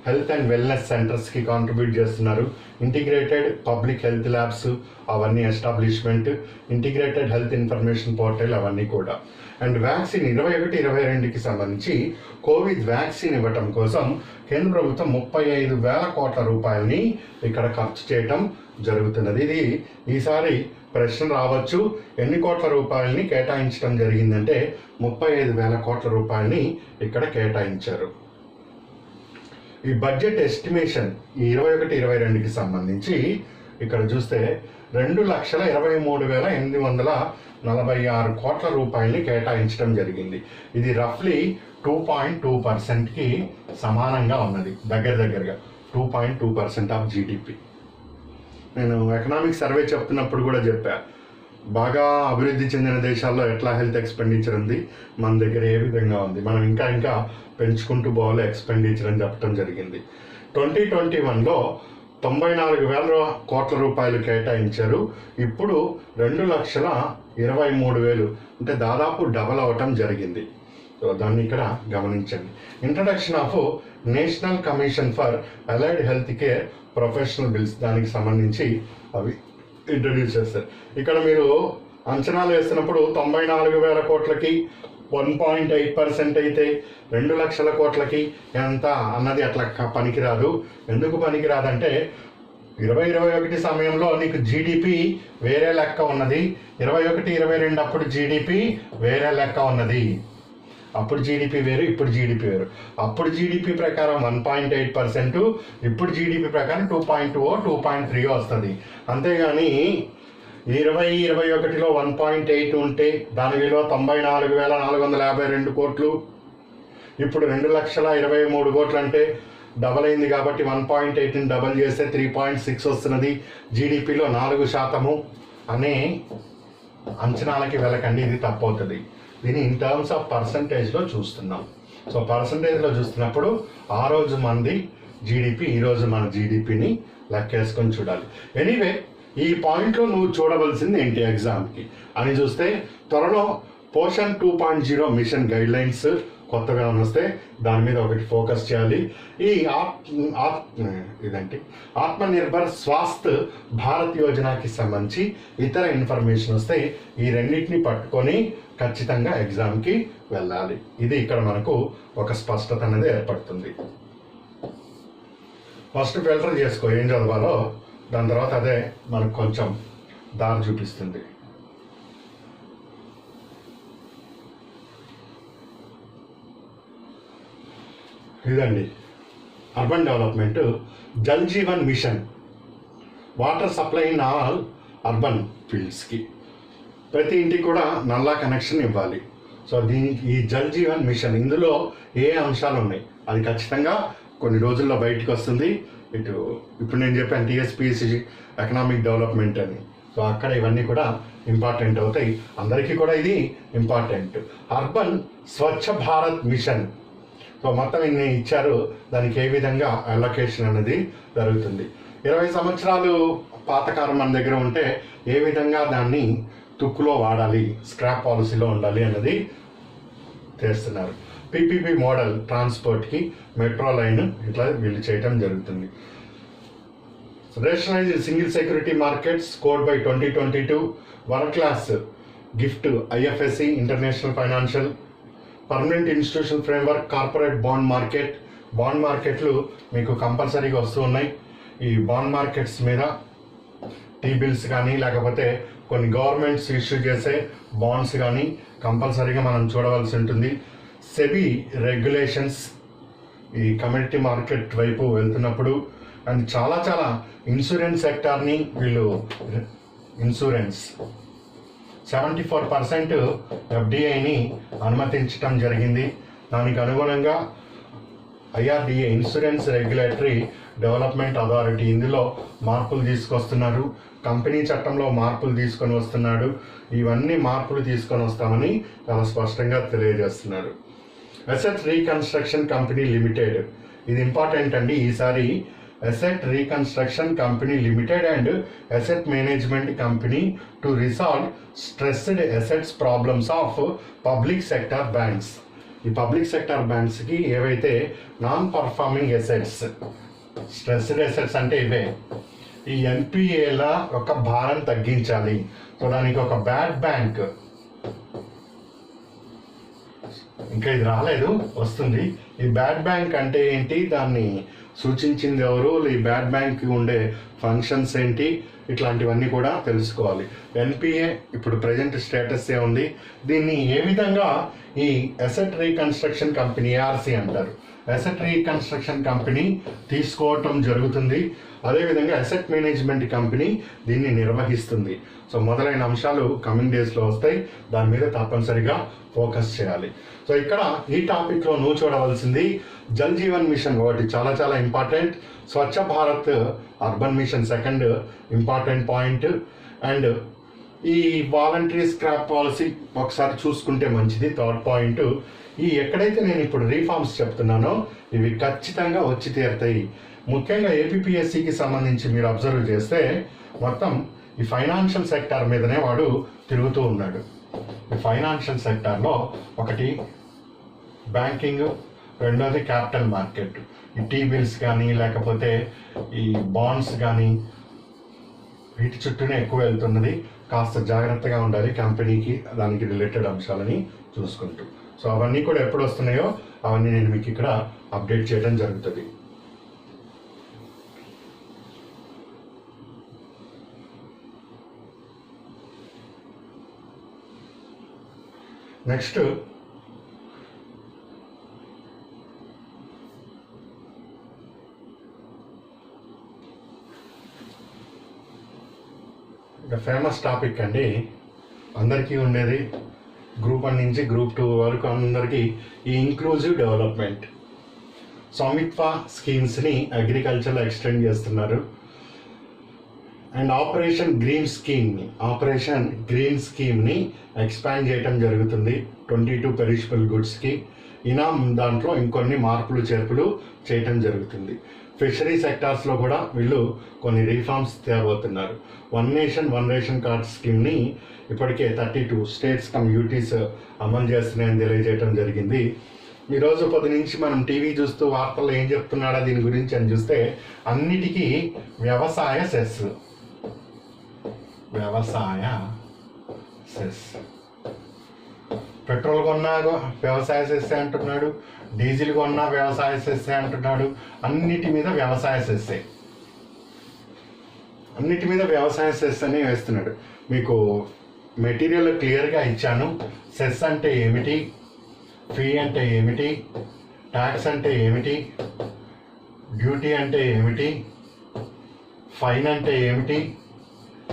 హెల్త్ అండ్ వెల్నెస్ సెంటర్స్కి కాంట్రిబ్యూట్ చేస్తున్నారు. ఇంటిగ్రేటెడ్ పబ్లిక్ హెల్త్ ల్యాబ్స్ అవన్నీ establishment, integrated health information portal అవన్నీ కూడా. అండ్ వ్యాక్సిన్ 21-22కి సంబంధించి కోవిడ్ వ్యాక్సిన్ ఇవ్వటం కోసం కేంద్ర ప్రభుత్వం 35,000 కోట్ల రూపాయలని ఇక్కడ ఖర్చు చేయటం జరుగుతున్నది. ఇది ఈసారి ప్రశ్న రావచ్చు, ఎన్ని కోట్ల రూపాయలని కేటాయించడం జరిగిందంటే 35,000 కోట్ల రూపాయలని ఇక్కడ కేటాయించారు. ఈ బడ్జెట్ ఎస్టిమేషన్ 21-22కి సంబంధించి ఇక్కడ చూస్తే 2,23,846 కోట్ల రూపాయలని కేటాయించడం జరిగింది. ఇది రఫ్లీ 2.2%కి సమానంగా ఉన్నది. దగ్గరగా 2.2% ఆఫ్ జీడిపి. నేను ఎకనామిక్ సర్వే చెప్తున్నప్పుడు కూడా చెప్పా, బాగా అభివృద్ధి చెందిన దేశాల్లో ఎట్లా హెల్త్ ఎక్స్పెండిచర్ ఉంది, మన దగ్గర ఏ విధంగా ఉంది, మనం ఇంకా పెంచుకుంటూ పోవాలి ఎక్స్పెండిచర్ అని చెప్పడం జరిగింది. 2021లో 94,000 కోట్ల రూపాయలు కేటాయించారు. ఇప్పుడు 2,23,000, అంటే దాదాపు డబల్ అవ్వటం జరిగింది. సో దాన్ని ఇక్కడ గమనించండి. Introduction of national commission for allied health care professional bills, దానికి సంబంధించి అవి ఇంట్రడ్యూస్ చేస్తారు. ఇక్కడ మీరు అంచనాలు వేస్తున్నప్పుడు 94,000 కోట్లకి 1.8% అయితే 2,00,000 కోట్లకి ఎంత అన్నది అట్లా పనికిరాదు. ఎందుకు పనికిరాదంటే 2021 సమయంలో నీకు జీడిపి వేరే లెక్క ఉన్నది, 21-22 అప్పుడు జీడిపి వేరే లెక్క ఉన్నది. అప్పుడు జీడిపి వేరు, ఇప్పుడు జీడిపి వేరు. అప్పుడు జీడిపి ప్రకారం 1.8%, ఇప్పుడు జీడిపి ప్రకారం 2.2, 2.3 వస్తుంది. అంతేగాని 2021లో 1.8 ఉంటే దాని విలువ 94,452 కోట్లు, ఇప్పుడు 2,23,000 కోట్లు అంటే డబల్ అయింది కాబట్టి 1.8ని డబల్ చేస్తే 3.6 వస్తున్నది. జీడిపిలో 4% అనే అంచనాలకి వెళ్ళకండి, ఇది తప్పవుతుంది. దీన్ని ఇన్ టర్మ్స్ ఆఫ్ పర్సంటేజ్లో చూస్తున్నాం. సో పర్సంటేజ్లో చూస్తున్నప్పుడు ఆ రోజు మనది జీడిపి, ఈరోజు మన జీడిపిని లెక్కేసుకొని చూడాలి. ఎనీవే ఈ పాయింట్లో నువ్వు చూడవలసింది ఏంటి ఎగ్జామ్కి అని చూస్తే, త్వరలో పోషన్ 2.0 మిషన్ గైడ్లైన్స్ కొత్తగా వస్తే దాని మీద ఒకటి ఫోకస్ చేయాలి. ఈ ఆత్మనిర్భర్ స్వాస్థ్ భారత్ యోజనకి సంబంధించి ఇతర ఇన్ఫర్మేషన్ వస్తే ఈ రెండింటిని పట్టుకొని ఖచ్చితంగా ఎగ్జామ్కి వెళ్ళాలి. ఇది ఇక్కడ మనకు ఒక స్పష్టత అనేది ఏర్పడుతుంది. ఫస్ట్ ఫిల్టర్ చేసుకో ఏం చదవాలో, దాని తర్వాత అదే మనకు కొంచెం దారి చూపిస్తుంది. ఇదండి urban development Jal Jeevan mission, water supply in all urban ఫీల్డ్స్కి. ప్రతి ఇంటికి కూడా నల్లా కనెక్షన్ ఇవ్వాలి. సో దీనికి ఈ జల్ జీవన్ మిషన్ ఇందులో ఏ అంశాలు ఉన్నాయి అది ఖచ్చితంగా కొన్ని రోజుల్లో బయటకు వస్తుంది. ఇప్పుడు నేను చెప్పాను టీఎస్పీఎస్సీ ఎకనామిక్ డెవలప్మెంట్ అని. సో అక్కడ ఇవన్నీ కూడా ఇంపార్టెంట్ అవుతాయి, అందరికీ కూడా ఇది important. Urban Swachh Bharat machine, so మొత్తం ఇన్ని ఇచ్చారు, దానికి ఏ విధంగా అలొకేషన్ అనేది జరుగుతుంది. 20 సంవత్సరాలు పాతకాలం మన దగ్గర ఉంటే ఏ విధంగా దాన్ని తుక్కులో వాడాలి, స్క్రాప్ పాలసీలో ఉండాలి అన్నది చేస్తున్నారు. పీపీపీ మోడల్ ట్రాన్స్పోర్ట్కి మెట్రో లైన్ ఇట్లా వీళ్ళు చేయటం జరుగుతుంది. Rationalise single security markets code by 2022, world class GIFT IFSC international financial permanent institution framework corporate bond market. Bond మార్కెట్లు మీకు కంపల్సరీగా వస్తూ ఉన్నాయి. ఈ బాండ్ మార్కెట్స్ మీద టీ బిల్స్ కానీ లేకపోతే కొన్ని గవర్నమెంట్స్ ఇష్యూ చేసే బాండ్స్ కానీ కంపల్సరీగా మనం చూడవలసి ఉంటుంది. సెబీ రెగ్యులేషన్స్ ఈ కమ్యూనిటీ మార్కెట్ వైపు వెళ్తున్నప్పుడు, అండ్ చాలా ఇన్సూరెన్స్ సెక్టార్ని వీళ్ళు ఇన్సూరెన్స్ 74% ఎఫ్డిఐని అనుమతించడం జరిగింది. దానికి అనుగుణంగా IRDA insurance regulatory development authority ఇందులో మార్పులు తీసుకొస్తున్నారు. కంపెనీ చట్టంలో మార్పులు తీసుకొని వస్తున్నాడు. ఇవన్నీ మార్పులు తీసుకొని వస్తామని చాలా స్పష్టంగా తెలియజేస్తున్నారు. అసెట్ రీకన్స్ట్రక్షన్ కంపెనీ లిమిటెడ్, ఇది ఇంపార్టెంట్ అండి. ఈసారి asset reconstruction company limited and asset management company to resolve stressed assets problems of public sector banks. ఈ పబ్లిక్ సెక్టార్ బ్యాంక్స్కి ఏవైతే non performing assets, stressed assets అంటే ఇవే, ఈ ఎన్పిఏల ఒక భారం తగ్గించాలి. సో దానికి ఒక బ్యాడ్ బ్యాంక్, ఇంకా ఇది రాలేదు, వస్తుంది. ఈ బ్యాడ్ బ్యాంక్ అంటే ఏంటి, దాన్ని సూచించింది ఎవరు, ఈ బ్యాడ్ బ్యాంక్ ఉండే ఫంక్షన్స్ ఏంటి, ఇట్లాంటివన్నీ కూడా తెలుసుకోవాలి. ఎన్పిఏ ఇప్పుడు ప్రజెంట్ స్టేటస్ ఏ ఉంది, దీన్ని ఏ విధంగా ఈ అసెట్ రీకన్స్ట్రక్షన్ కంపెనీ ఏఆర్సి అంటారు, అసెట్ రీకన్స్ట్రక్షన్ కంపెనీ తీసుకోవటం జరుగుతుంది. అదేవిధంగా అసెట్ మేనేజ్మెంట్ కంపెనీ దీన్ని నిర్వహిస్తుంది. సో మొదలైన అంశాలు కమింగ్ డేస్లో వస్తాయి, దాని మీద తప్పనిసరిగా ఫోకస్ చేయాలి. సో ఇక్కడ ఈ టాపిక్లో నువ్వు చూడవలసింది జల్ జీవన్ మిషన్ ఒకటి చాలా important, Swachh Bharat urban mission second important point, and ఈ వాలంటరీ స్క్రాప్ పాలసీ ఒకసారి చూసుకుంటే మంచిది. థర్డ్ పాయింట్, ఈ ఎక్కడైతే నేను ఇప్పుడు రీఫార్మ్స్ చెప్తున్నానో ఇవి ఖచ్చితంగా వచ్చి తీరుతాయి. ముఖ్యంగా ఏపీపీఎస్సికి సంబంధించి మీరు అబ్జర్వ్ చేస్తే మొత్తం ఈ ఫైనాన్షియల్ సెక్టార్ మీదనే వాడు తిరుగుతూ ఉన్నాడు. ఈ ఫైనాన్షియల్ సెక్టార్లో ఒకటి బ్యాంకింగ్, రెండోది క్యాపిటల్ మార్కెట్. ఈ టీ బిల్స్ కానీ లేకపోతే ఈ బాండ్స్ కానీ వీటి చుట్టూనే ఎక్కువ వెళ్తున్నది. కాస్త జాగ్రత్తగా ఉండాలి కంపెనీకి దానికి రిలేటెడ్ అంశాలని చూసుకుంటూ. సో అవన్నీ కూడా ఎప్పుడు వస్తున్నాయో అవన్నీ నేను మీకు ఇక్కడ అప్డేట్ చేయడం జరుగుతుంది. నెక్స్ట్ ఇక ఫేమస్ టాపిక్ అండి, అందరికీ ఉండేది, గ్రూప్ 1 నుంచి గ్రూప్ 2 వరకు అందరికీ, ఈ ఇంక్లూజివ్ డెవలప్మెంట్. స్వామిత్వ స్కీమ్స్ని అగ్రికల్చర్లో ఎక్స్టెండ్ చేస్తున్నారు. అండ్ ఆపరేషన్ గ్రీన్ స్కీమ్ని ఎక్స్పాండ్ చేయడం జరుగుతుంది 22 పెరిషబుల్ గుడ్స్కి. ఇనామ్ దాంట్లో ఇంకొన్ని మార్పులు చేర్పులు చేయటం జరుగుతుంది. ఫిషరీ సెక్టార్స్లో కూడా వీళ్ళు కొన్ని రీఫార్మ్స్ తేబోతున్నారు. One nation one ration card స్కీమ్ని ఇప్పటికే 32 స్టేట్స్ కమ్యూనిటీస్ అమలు చేస్తున్నాయని తెలియజేయడం జరిగింది. ఈరోజు పొద్దు నుంచి మనం టీవీ చూస్తూ వార్తల్లో ఏం చెప్తున్నాడా దీని గురించి అని చూస్తే అన్నిటికీ వ్యవసాయ సెస్ పెట్రోల్ కొన్నా వ్యవసాయ సెస్సే అంటున్నాడు, డీజిల్ కొన్నా వ్యవసాయ సెస్సే అంటున్నాడు. అన్నిటి మీద వ్యవసాయ సెస్ అని వేస్తున్నాడు. మీకు మెటీరియల్ క్లియర్గా ఇచ్చాను. సెస్ అంటే ఏమిటి, ఫీ అంటే ఏమిటి, ట్యాక్స్ అంటే ఏమిటి, డ్యూటీ అంటే ఏమిటి, ఫైన్ అంటే ఏమిటి,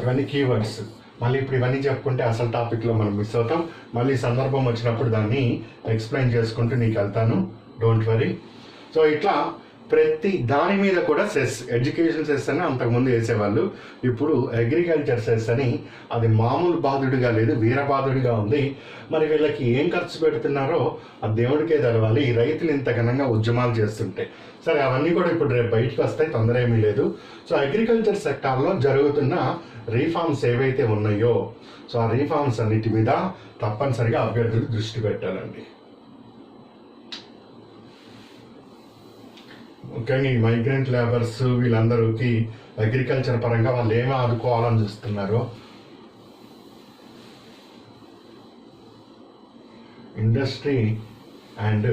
ఇవన్నీ కీవర్డ్స్. మళ్ళీ ఇప్పుడు ఇవన్నీ చెప్పుకుంటే అసలు టాపిక్లో మనం మిస్ అవుతాం. మళ్ళీ సందర్భం వచ్చినప్పుడు దాన్ని ఎక్స్ప్లెయిన్ చేసుకుంటూ నీకు వెళ్తాను, డోంట్ వరీ. సో ఇట్లా ప్రతి దాని మీద కూడా సెస్, ఎడ్యుకేషన్ సెస్ అని అంతకుముందు వేసేవాళ్ళు. ఇప్పుడు అగ్రికల్చర్ సెస్ అని, అది మామూలు బాధుడిగా లేదు, వీరబాధుడిగా ఉంది. మరి వీళ్ళకి ఏం ఖర్చు పెడుతున్నారో ఆ దేవుడికే తెలవాలి. ఈ రైతులు ఇంత ఘనంగా ఉద్యమాలు చేస్తుంటే సరే, అవన్నీ కూడా ఇప్పుడు రేపు బయటకు వస్తాయి, తొందర ఏమీ లేదు. సో అగ్రికల్చర్ సెక్టార్లో జరుగుతున్న రీఫార్మ్స్ ఏవైతే ఉన్నాయో, సో ఆ రీఫార్మ్స్ అన్నిటి మీద తప్పనిసరిగా అభ్యర్థులు దృష్టి పెట్టాలండి. ముఖ్యంగా ఈ మైగ్రెంట్ లేబర్స్ వీళ్ళందరికీ అగ్రికల్చర్ పరంగా వాళ్ళు ఏమీ ఆదుకోవాలని చూస్తున్నారో, industry and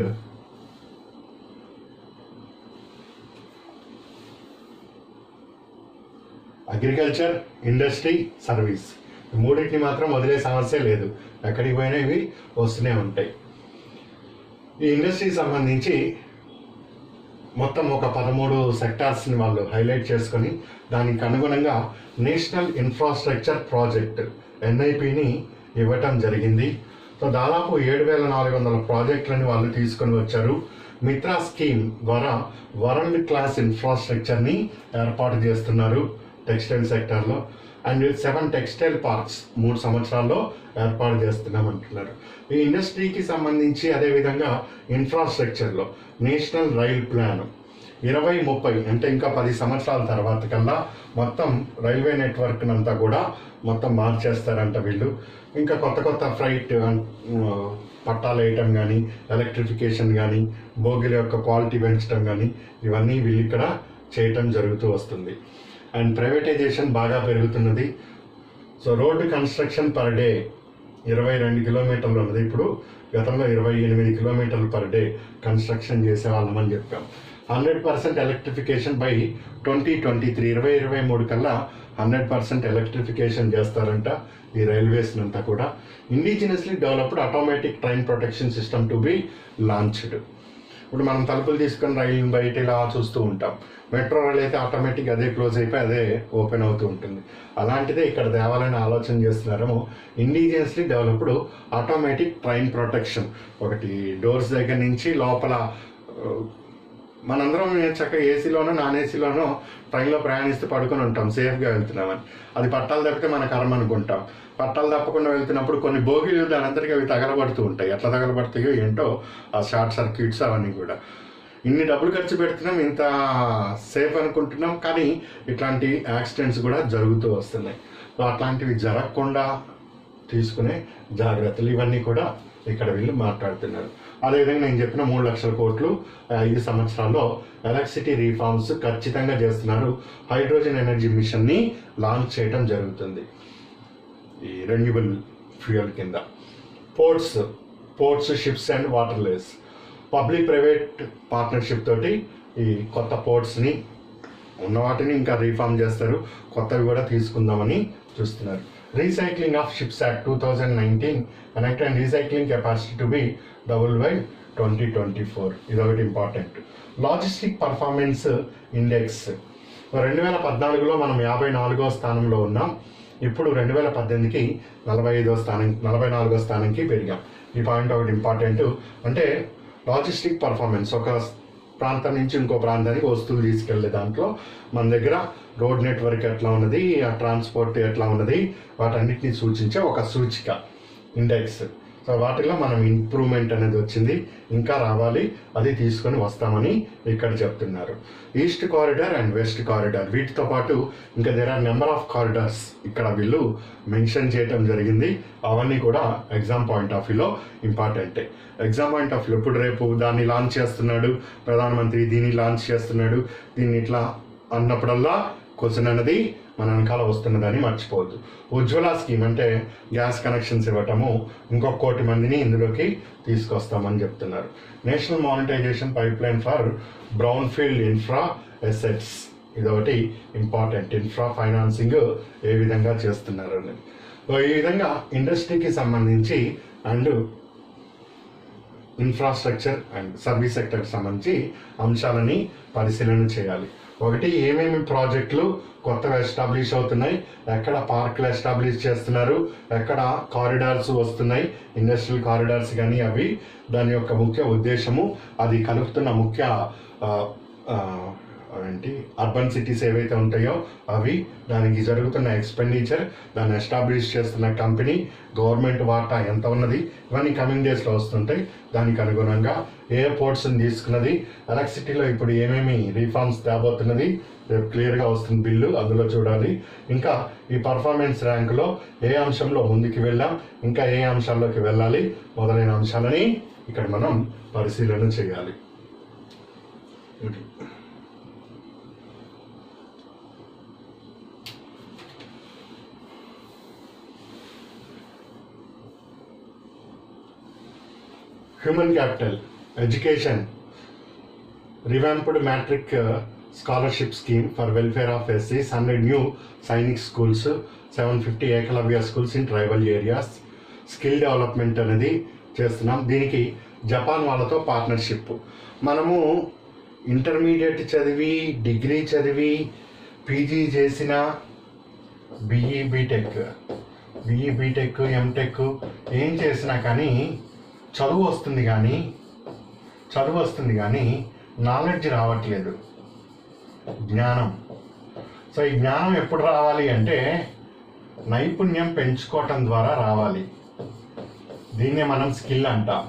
agriculture, industry, service, మూడింటిని మాత్రం వదిలే సమస్య లేదు. ఎక్కడికి పోయినా ఇవి వస్తూనే ఉంటాయి. ఈ ఇండస్ట్రీకి సంబంధించి మొత్తం ఒక 13 సెక్టార్స్ని వాళ్ళు హైలైట్ చేసుకొని దానికి అనుగుణంగా నేషనల్ ఇన్ఫ్రాస్ట్రక్చర్ ప్రాజెక్ట్ NIPని ఇవ్వటం జరిగింది. సో దాదాపు 7,400 ప్రాజెక్టులని వాళ్ళు తీసుకొని వచ్చారు. మిత్రా స్కీమ్ ద్వారా వరల్డ్ క్లాస్ ఇన్ఫ్రాస్ట్రక్చర్ని ఏర్పాటు చేస్తున్నారు టెక్స్టైల్ సెక్టార్లో. అండ్ 7 టెక్స్టైల్ పార్క్స్ 3 సంవత్సరాల్లో ఏర్పాటు చేస్తున్నామంటున్నారు. ఈ ఇండస్ట్రీకి సంబంధించి అదేవిధంగా ఇన్ఫ్రాస్ట్రక్చర్లో నేషనల్ రైల్ ప్లాన్ 2030 అంటే ఇంకా 10 సంవత్సరాల తర్వాత కల్లా మొత్తం రైల్వే నెట్వర్క్ అంతా కూడా మొత్తం మార్చేస్తారంట వీళ్ళు. ఇంకా కొత్త ఫ్లైట్ పట్టాలు వేయటం కానీ, ఎలక్ట్రిఫికేషన్ కానీ, బోగిల యొక్క క్వాలిటీ పెంచడం కానీ, ఇవన్నీ వీళ్ళు ఇక్కడ చేయటం జరుగుతూ వస్తుంది. అండ్ ప్రైవేటైజేషన్ బాగా పెరుగుతున్నది. So road construction per day 22 కిలోమీటర్లు ఉన్నది. ఇప్పుడు గతంలో 28 కిలోమీటర్లు పర్ డే కన్స్ట్రక్షన్ చేసేవాళ్ళమని చెప్పాం. 100% ఎలక్ట్రిఫికేషన్ బై 2023 2023 కల్లా 100% ఎలక్ట్రిఫికేషన్ చేస్తారంట ఈ రైల్వేస్ని అంతా కూడా. Indigenously developed automatic train protection system to be launched. ఇప్పుడు మనం తలుపులు తీసుకొని రైలు బయట ఇలా చూస్తూ ఉంటాం. మెట్రో రైల్ అయితే ఆటోమేటిక్ అదే క్లోజ్ అయిపోయి అదే ఓపెన్ అవుతూ ఉంటుంది. అలాంటిదే ఇక్కడ తేవాలని ఆలోచన చేస్తున్నారేమో. Indigenously developed automatic train protection, ఒకటి డోర్స్ దగ్గర నుంచి లోపల మనందరం చక్కగా ఏసీలోనో నాన్ ఏసీలోనో ట్రైన్లో ప్రయాణిస్తూ పడుకొని ఉంటాం, సేఫ్గా వెళ్తున్నామని. అది పట్టాలు తప్పితే మన కర్మ అనుకుంటాం. పట్టాలు తప్పకుండా వెళ్తున్నప్పుడు కొన్ని బోగీలు దాని అంతటికీ అవి తగలబడుతూ ఉంటాయి. ఎట్లా తగలబడతాయో ఏంటో ఆ షార్ట్ సర్క్యూట్స్ అవన్నీ కూడా. ఇన్ని డబ్బులు ఖర్చు పెడుతున్నాం, ఇంత సేఫ్ అనుకుంటున్నాం, కానీ ఇట్లాంటి యాక్సిడెంట్స్ కూడా జరుగుతూ వస్తున్నాయి. సో అట్లాంటివి జరగకుండా తీసుకునే జాగ్రత్తలు ఇవన్నీ కూడా ఇక్కడ వీళ్ళు మాట్లాడుతున్నారు. అదేవిధంగా నేను చెప్పిన 3 లక్షల కోట్లు 5 సంవత్సరాల్లో ఎలక్ట్రిసిటీ రీఫార్మ్స్ ఖచ్చితంగా చేస్తున్నారు. హైడ్రోజన్ ఎనర్జీ మిషన్ని లాంచ్ చేయడం జరుగుతుంది ఈ రెన్యూబుల్ ఫ్యూయల్ కింద. Ports, ships and waterways public private partnership తోటి ఈ కొత్త పోర్ట్స్ని ఉన్న వాటిని ఇంకా రీఫార్మ్ చేస్తారు, కొత్తవి కూడా తీసుకుందామని చూస్తున్నారు. Recycling of ships act 2019 connect and recycling capacity to be double by 2024. ఇదొకటి ఇంపార్టెంట్. లాజిస్టిక్ పర్ఫార్మెన్స్ ఇండెక్స్ 2014లో మనం 54వ స్థానంలో ఉన్నాం. ఇప్పుడు 2018కి 44వ స్థానంకి పెరిగాం. ఈ పాయింట్ ఒకటి ఇంపార్టెంట్. అంటే లాజిస్టిక్ పర్ఫార్మెన్స్, ఒక ప్రాంతం నుంచి ఇంకో ప్రాంతానికి వస్తువులు తీసుకెళ్లే దాంట్లో మన దగ్గర రోడ్ నెట్వర్క్ ఎట్లా ఉన్నది, ఆ ట్రాన్స్పోర్ట్ ఎట్లా ఉన్నది, వాటన్నిటిని సూచించే ఒక సూచిక ఇండెక్స్. సో వాటిలో మనం ఇంప్రూవ్మెంట్ అనేది వచ్చింది, ఇంకా రావాలి, అది తీసుకొని వస్తామని ఇక్కడ చెప్తున్నారు. East corridor and west corridor, వీటితో పాటు ఇంకా there are number of corridors ఇక్కడ వీళ్ళు మెన్షన్ చేయడం జరిగింది. అవన్నీ కూడా ఎగ్జామ్ పాయింట్ ఆఫ్ వ్యూలో ఇంపార్టెంటే. ఎగ్జామ్ పాయింట్ ఆఫ్ వ్యూ ఇప్పుడు రేపు దాన్ని లాంచ్ చేస్తున్నాడు ప్రధానమంత్రి, దీన్ని లాంచ్ చేస్తున్నాడు, దీన్ని ఇట్లా అన్నప్పుడల్లా క్వశ్చన్ అనేది మన వెనకాల వస్తున్నదని మర్చిపోవద్దు. ఉజ్వల స్కీమ్ అంటే గ్యాస్ కనెక్షన్స్ ఇవ్వటము, ఇంకొక 1 కోటి మందిని ఇందులోకి తీసుకొస్తామని చెప్తున్నారు. National monetisation pipeline for brownfield infra assets, ఇదొకటి ఇంపార్టెంట్. ఇన్ఫ్రా ఫైనాన్సింగ్ ఏ విధంగా చేస్తున్నారు అనేది. ఈ విధంగా ఇండస్ట్రీకి సంబంధించి అండ్ ఇన్ఫ్రాస్ట్రక్చర్ అండ్ సర్వీస్ సెక్టర్కి సంబంధించి అంశాలని పరిశీలన చేయాలి. ఒకటి, ఏమేమి ప్రాజెక్టులు కొత్తగా ఎస్టాబ్లిష్ అవుతున్నాయి, ఎక్కడ పార్కులు ఎస్టాబ్లిష్ చేస్తున్నారు, ఎక్కడ కారిడార్స్ వస్తున్నాయి, ఇండస్ట్రియల్ కారిడార్స్ కానీ అవి, దాని యొక్క ముఖ్య ఉద్దేశము, అది కలుపుతున్న ముఖ్య అర్బన్ సిటీస్ ఏవైతే ఉంటాయో అవి, దానికి జరుగుతున్న ఎక్స్పెండిచర్, దాన్ని ఎస్టాబ్లిష్ చేస్తున్న కంపెనీ, గవర్నమెంట్ వాటా ఎంత ఉన్నది, ఇవన్నీ కమింగ్ డేస్లో వస్తుంటాయి. దానికి అనుగుణంగా ఏ పోర్ట్స్ని తీసుకున్నది, ఎలక్ట్రిసిటీలో ఇప్పుడు ఏమేమి రిఫార్మ్స్ తేబోతున్నది, రేపు క్లియర్గా వస్తుంది బిల్లు, అందులో చూడాలి. ఇంకా ఈ పర్ఫార్మెన్స్ ర్యాంకులో ఏ అంశంలో ముందుకు వెళ్ళాం, ఇంకా ఏ అంశాల్లోకి వెళ్ళాలి, మొదలైన అంశాలని ఇక్కడ మనం పరిశీలన చేయాలి. Human capital, education, revamped matric scholarship scheme for welfare of ఎస్సీస్, 100 new Sainik schools, 750 Eklavya schools in tribal areas. Skill development అనేది చేస్తున్నాం. దీనికి జపాన్ వాళ్ళతో పార్ట్నర్షిప్. మనము ఇంటర్మీడియట్ చదివి, డిగ్రీ చదివి, పీజీ చేసిన, బీఈ బీటెక్, ఎంటెక్ ఏం చేసినా కానీ చదువు వస్తుంది కానీ నాలెడ్జ్ రావట్లేదు, జ్ఞానం. సో ఈ జ్ఞానం ఎప్పుడు రావాలి అంటే నైపుణ్యం పెంచుకోవటం ద్వారా రావాలి. దీన్నే మనం స్కిల్ అంటాం.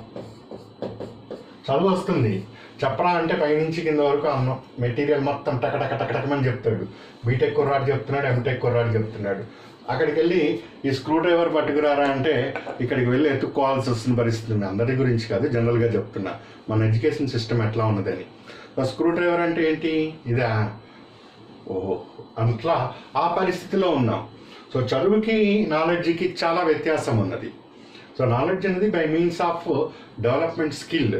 చదువు వస్తుంది, చెప్పరా అంటే పైనుంచి కింద వరకు అన్నం మెటీరియల్ మొత్తం టకటకమని చెప్తాడు. బీటెక్ కుర్రాడు చెప్తున్నాడు, ఎంటెక్ కుర్రాడు చెప్తున్నాడు. అక్కడికి వెళ్ళి ఈ స్క్రూ డ్రైవర్ పట్టుకురారా అంటే ఇక్కడికి వెళ్ళి ఎత్తుక్కోవాల్సి వస్తున్న పరిస్థితి ఉంది. అందరి గురించి కాదు, జనరల్గా చెప్తున్నా మన ఎడ్యుకేషన్ సిస్టమ్ ఎట్లా ఉన్నదని. స్క్రూ డ్రైవర్ అంటే ఏంటి, ఇదా, ఓహో, అట్లా ఆ పరిస్థితిలో ఉన్నాం. సో చదువుకి నాలెడ్జ్కి చాలా వ్యత్యాసం ఉన్నది. సో నాలెడ్జ్ అనేది by means of development skill.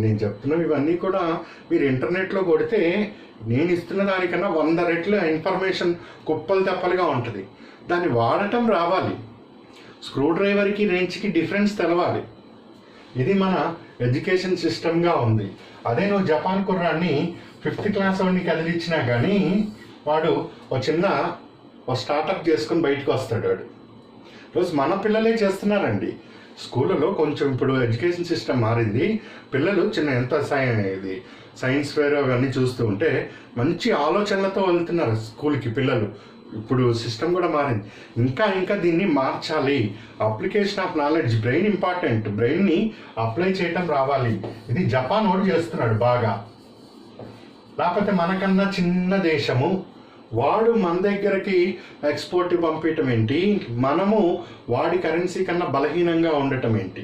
నేను చెప్తున్నవి ఇవన్నీ కూడా మీరు ఇంటర్నెట్లో కొడితే నేను ఇస్తున్న దానికన్నా 100 రెట్ల ఇన్ఫర్మేషన్ కుప్పలు తెప్పలుగా ఉంటుంది. దాన్ని వాడటం రావాలి. స్క్రూ డ్రైవర్కి రేంజ్కి డిఫరెన్స్ తెలవాలి. ఇది మన ఎడ్యుకేషన్ సిస్టమ్గా ఉంది. అదే నువ్వు జపాన్ కుర్రాన్ని 5th క్లాస్ వాడిని కదిలిచ్చినా కానీ వాడు ఒక స్టార్టప్ చేసుకొని బయటకు వస్తాడు. వాడు రోజు మన పిల్లలే చేస్తున్నారండి. స్కూళ్ళలో కొంచెం ఇప్పుడు ఎడ్యుకేషన్ సిస్టమ్ మారింది. పిల్లలు ఎంత సైన్స్ ఫేర్ అవన్నీ చూస్తూ ఉంటే మంచి ఆలోచనలతో వెళ్తున్నారు స్కూల్కి పిల్లలు. ఇప్పుడు సిస్టమ్ కూడా మారింది. ఇంకా దీన్ని మార్చాలి. Application of knowledge, brain important. బ్రెయిన్ని అప్లై చేయటం రావాలి. ఇది జపాన్ వాడు చేస్తున్నాడు బాగా. లేకపోతే మనకన్నా చిన్న దేశము వాడు మన దగ్గరకి ఎక్స్పోర్ట్ పంపించటం ఏంటి, మనము వాడి కరెన్సీ కన్నా బలహీనంగా ఉండటం ఏంటి.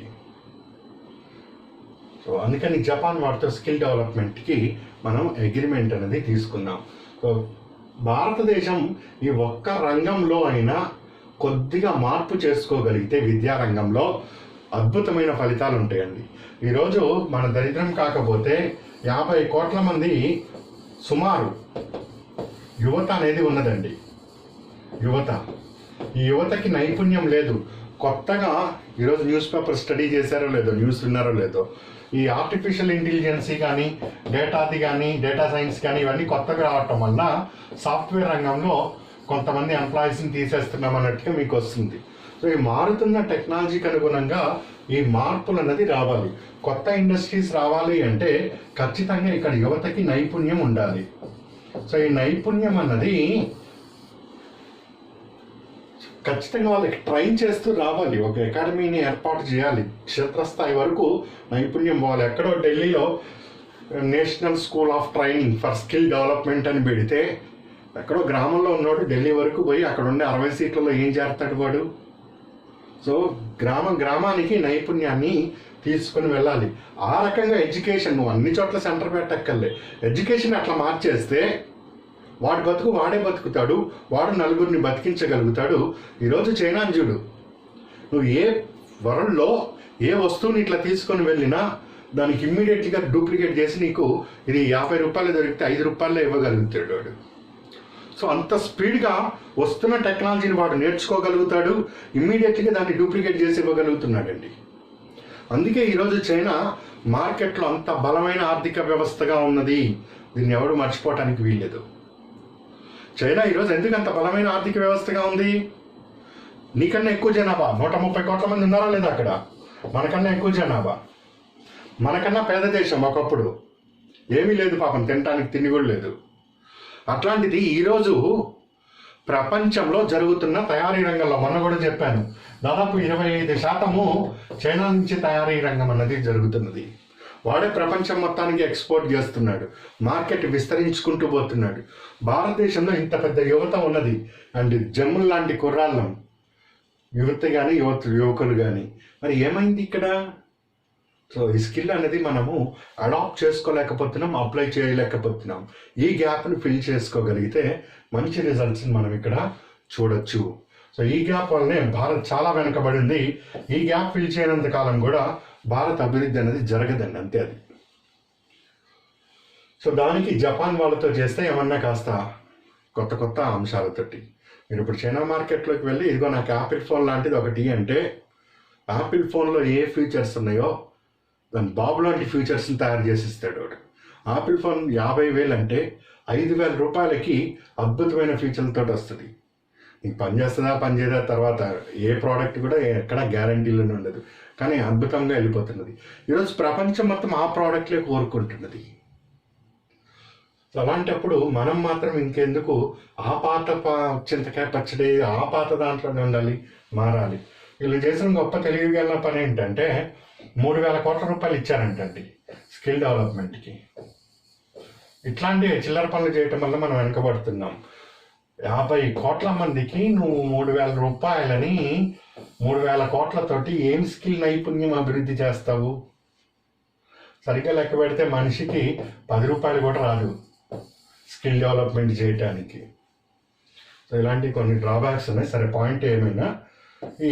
సో అందుకని జపాన్ వాటితో స్కిల్ డెవలప్మెంట్కి మనం అగ్రిమెంట్ అనేది తీసుకున్నాం. సో భారతదేశం ఈ ఒక్క రంగంలో అయినా కొద్దిగా మార్పు చేసుకోగలిగితే విద్యారంగంలో అద్భుతమైన ఫలితాలు ఉంటాయండి. ఈరోజు మన దరిద్రం కాకపోతే 50 కోట్ల మంది సుమారు యువత అనేది ఉన్నదండి. ఈ యువతకి నైపుణ్యం లేదు. కొత్తగా ఈరోజు న్యూస్ పేపర్ స్టడీ చేశారో లేదో, న్యూస్ విన్నారో లేదో, ఈ ఆర్టిఫిషియల్ ఇంటెలిజెన్సీ కానీ, డేటా సైన్స్ కానీ ఇవన్నీ కొత్తగా రావటం వల్ల సాఫ్ట్వేర్ రంగంలో కొంతమంది ఎంప్లాయీస్ని తీసేస్తున్నాం అన్నట్టుగా మీకు వస్తుంది. సో ఈ మారుతున్న టెక్నాలజీకి అనుగుణంగా ఈ మార్పులు అన్నది రావాలి. కొత్త ఇండస్ట్రీస్ రావాలి అంటే ఖచ్చితంగా ఇక్కడ యువతకి నైపుణ్యం ఉండాలి. సో ఈ నైపుణ్యం అన్నది ఖచ్చితంగా వాళ్ళకి ట్రైన్ చేస్తూ రావాలి. ఒక అకాడమీని ఏర్పాటు చేయాలి. క్షేత్రస్థాయి వరకు నైపుణ్యం పోవాలి. ఎక్కడో ఢిల్లీలో national school of training for skill development అని పెడితే ఎక్కడో గ్రామంలో ఉన్నవాడు ఢిల్లీ వరకు పోయి అక్కడ ఉండే 60 సీట్లలో ఏం చేస్తాడు వాడు? సో గ్రామానికి నైపుణ్యాన్ని తీసుకుని వెళ్ళాలి. ఆ రకంగా ఎడ్యుకేషన్ నువ్వు అన్ని చోట్ల సెంటర్ పెట్టక్కర్లే. ఎడ్యుకేషన్ అట్లా మార్చేస్తే వాడి బతుకు వాడే బతుకుతాడు, వాడు నలుగురిని బతికించగలుగుతాడు. ఈరోజు చైనాని చూడు, నువ్వు ఏ వరల్డ్లో ఏ వస్తువుని ఇట్లా తీసుకొని వెళ్ళినా దానికి ఇమ్మీడియట్గా డూప్లికేట్ చేసి నీకు ఇది 50 రూపాయలు దొరికితే 5 రూపాయల్లో ఇవ్వగలుగుతాడు వాడు. సో అంత స్పీడ్గా వస్తున్న టెక్నాలజీని వాడు నేర్చుకోగలుగుతాడు, ఇమ్మీడియట్గా దాన్ని డూప్లికేట్ చేసి ఇవ్వగలుగుతున్నాడండి. అందుకే ఈరోజు చైనా మార్కెట్లో అంత బలమైన ఆర్థిక వ్యవస్థగా ఉన్నది. దీన్ని ఎవడు మర్చిపోవటానికి వీల్లేదు. చైనా ఈరోజు ఎందుకు అంత బలమైన ఆర్థిక వ్యవస్థగా ఉంది? నీకన్నా ఎక్కువ జనాభా, 130 కోట్ల మంది ఉన్నారా లేదా అక్కడ? మనకన్నా ఎక్కువ జనాభా, మనకన్నా పేద దేశం. ఒకప్పుడు ఏమీ లేదు పాపం, తినటానికి తిండి కూడా లేదు. అట్లాంటిది ఈరోజు ప్రపంచంలో జరుగుతున్న తయారీ రంగంలో మొన్న కూడా చెప్పాను, దాదాపు 25% చైనా నుంచి తయారీ రంగం అన్నది జరుగుతున్నది. వాడే ప్రపంచం మొత్తానికి ఎక్స్పోర్ట్ చేస్తున్నాడు, మార్కెట్ విస్తరించుకుంటూ పోతున్నాడు. భారతదేశంలో ఇంత పెద్ద యువత ఉన్నది అండ్ జమ్ములు లాంటి కుర్రాళ్ళం, యువత కానీ యువకులు కానీ. మరి ఏమైంది ఇక్కడ? సో ఈ స్కిల్ అనేది మనము అడాప్ట్ చేసుకోలేకపోతున్నాం, అప్లై చేయలేకపోతున్నాం. ఈ గ్యాప్ని ఫిల్ చేసుకోగలిగితే మంచి రిజల్ట్స్ని మనం ఇక్కడ చూడొచ్చు. సో ఈ గ్యాప్ వల్లనే భారత్ చాలా వెనకబడింది. ఈ గ్యాప్ ఫిల్ చేయనంత కాలం కూడా భారత్ అభివృద్ధి అనేది జరగదండి, అంతే అది. సో దానికి జపాన్ వాళ్ళతో చేస్తే ఏమన్నా కాస్త కొత్త కొత్త అంశాలతోటి. మీరు ఇప్పుడు చైనా మార్కెట్లోకి వెళ్ళి ఇదిగో నాకు యాపిల్ ఫోన్ లాంటిది ఒకటి అంటే, యాపిల్ ఫోన్లో ఏ ఫీచర్స్ ఉన్నాయో దాని బాబు లాంటి ఫీచర్స్ని తయారు చేసి ఇస్తాడు వాడు. యాపిల్ ఫోన్ 50,000 అంటే 5,000 రూపాయలకి అద్భుతమైన ఫీచర్లతో వస్తుంది. నీకు పనిచేస్తుందా పనిచేయదా తర్వాత ఏ ప్రోడక్ట్ కూడా ఎక్కడ గ్యారంటీలోనే ఉండదు, కానీ అద్భుతంగా వెళ్ళిపోతున్నది. ఈరోజు ప్రపంచం మొత్తం ఆ ప్రోడక్ట్లే కోరుకుంటున్నది. అలాంటప్పుడు మనం మాత్రం ఇంకెందుకు ఆ పాత చింతకాయ పచ్చడి ఆ పాత దాంట్లోనే ఉండాలి, మారాలి. వీళ్ళు చేసిన గొప్ప తెలివిగల పని ఏంటంటే 3,000 కోట్ల రూపాయలు ఇచ్చారంటండి స్కిల్ డెవలప్మెంట్కి. ఇట్లాంటి చిల్లర పనులు చేయటం వల్ల మనం వెనకబడుతున్నాం. 50 కోట్ల మందికి నువ్వు 3,000 రూపాయలని 3,000 కోట్లతోటి ఏం స్కిల్ నైపుణ్యం అభివృద్ధి చేస్తావు? సరిగ్గా లెక్క పెడితే మనిషికి 10 రూపాయలు కూడా రాదు స్కిల్ డెవలప్మెంట్ చేయటానికి. సో ఇలాంటి కొన్ని డ్రాబ్యాక్స్ ఉన్నాయి. సరే, పాయింట్ ఏమైనా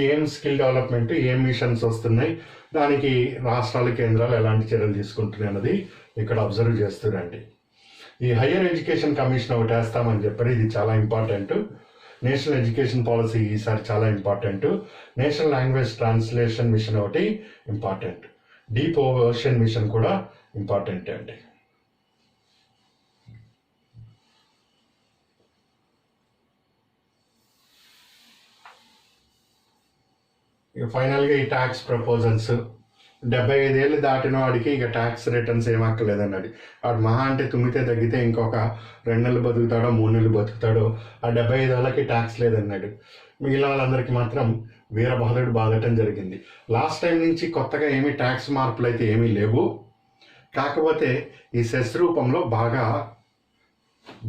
ఏం స్కిల్ డెవలప్మెంట్, ఏం మిషన్స్ వస్తున్నాయి, దానికి రాష్ట్రాలు కేంద్రాలు ఎలాంటి చర్యలు తీసుకుంటున్నాయి అన్నది ఇక్కడ అబ్జర్వ్ చేస్తురండి. ఈ హయ్యర్ ఎడ్యుకేషన్ కమిషన్ ఒకటి వేస్తామని చెప్పారు, ఇది చాలా ఇంపార్టెంట్. నేషనల్ ఎడ్యుకేషన్ పాలసీ ఈసారి చాలా important. National language translation mission ఒకటి ఇంపార్టెంట్. డీప్ ఓషన్ మిషన్ కూడా ఇంపార్టెంట్ అండి. ఇక ఫైనల్గా ఈ ట్యాక్స్ ప్రపోజల్స్, 75 ఏళ్ళు దాటిన వాడికి ఇక ట్యాక్స్ రిటర్న్స్ ఏమక్కర్లేదన్నాడు. వాడు మహా అంటే తుమ్మితే తగ్గితే ఇంకొక 2 నెలలు బతుకుతాడో 3 నెలలు బతుకుతాడో, ఆ 75 ఏళ్ళకి ట్యాక్స్ లేదన్నాడు. మిగిలిన వాళ్ళందరికీ మాత్రం వీరబహదుడు బాధటం జరిగింది. లాస్ట్ టైం నుంచి కొత్తగా ఏమీ ట్యాక్స్ మార్పులు అయితే ఏమీ లేవు. కాకపోతే ఈ సెస్ రూపంలో బాగా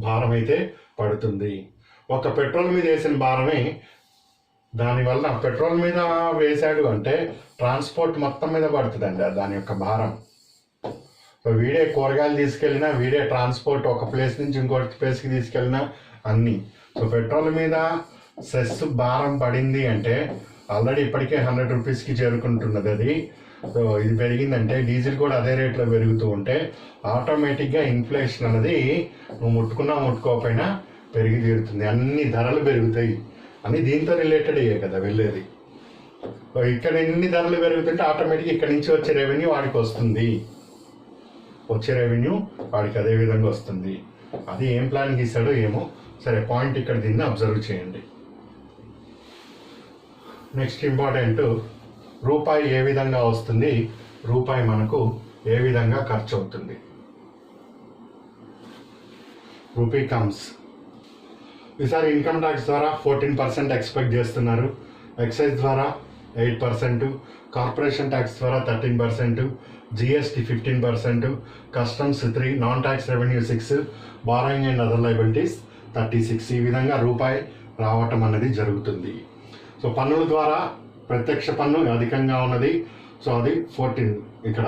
భారం అయితే పడుతుంది. ఒక పెట్రోల్ మీద వేసిన భారమే, దానివల్ల పెట్రోల్ మీద వేశాడు అంటే ట్రాన్స్పోర్ట్ మొత్తం మీద పడుతుందండి దాని యొక్క భారం. వీడే కూరగాయలు తీసుకెళ్ళినా, వీడే ట్రాన్స్పోర్ట్ ఒక ప్లేస్ నుంచి ఇంకోటి ప్లేస్కి తీసుకెళ్ళినా అన్నీ. సో పెట్రోల్ మీద సెస్ భారం పడింది అంటే ఆల్రెడీ ఇప్పటికే 100 రూపీస్కి చేరుకుంటున్నది అది. సో ఇది పెరిగిందంటే డీజిల్ కూడా అదే రేట్లో పెరుగుతూ ఉంటే ఆటోమేటిక్గా ఇన్ఫ్లేషన్ అనేది నువ్వు ముట్టుకున్నా ముట్టుకోకపోయినా పెరిగి తీరుతుంది. అన్ని ధరలు పెరుగుతాయి అని దీంతో రిలేటెడ్ అయ్యే కదా వెళ్ళేది. ఇక్కడ ఎన్ని ధరలు పెరుగుతుంటే ఆటోమేటిక్గా ఇక్కడ నుంచి వచ్చే రెవెన్యూ వాడికి వస్తుంది, వచ్చే రెవెన్యూ వాడికి అదే విధంగా వస్తుంది. అది ఏం ప్లాన్ గీసాడో ఏమో. సరే, పాయింట్ ఇక్కడ దీన్ని అబ్జర్వ్ చేయండి. నెక్స్ట్ ఇంపార్టెంట్ రూపాయి ఏ విధంగా వస్తుంది, రూపాయి మనకు ఏ విధంగా ఖర్చు అవుతుంది. Rupee comes. ఈసారి ఇన్కమ్ ట్యాక్స్ ద్వారా 14% ఎక్స్పెక్ట్ చేస్తున్నారు, ఎక్సైజ్ ద్వారా 8%, కార్పొరేషన్ ట్యాక్స్ ద్వారా 13%, GST 15%, customs 3%, non tax revenue 6%, borrowing and other liabilities 36%. ఈ విధంగా రూపాయి రావటం అనేది జరుగుతుంది. సో పన్నుల ద్వారా ప్రత్యక్ష పన్ను అధికంగా ఉన్నది, సో అది 14. ఇక్కడ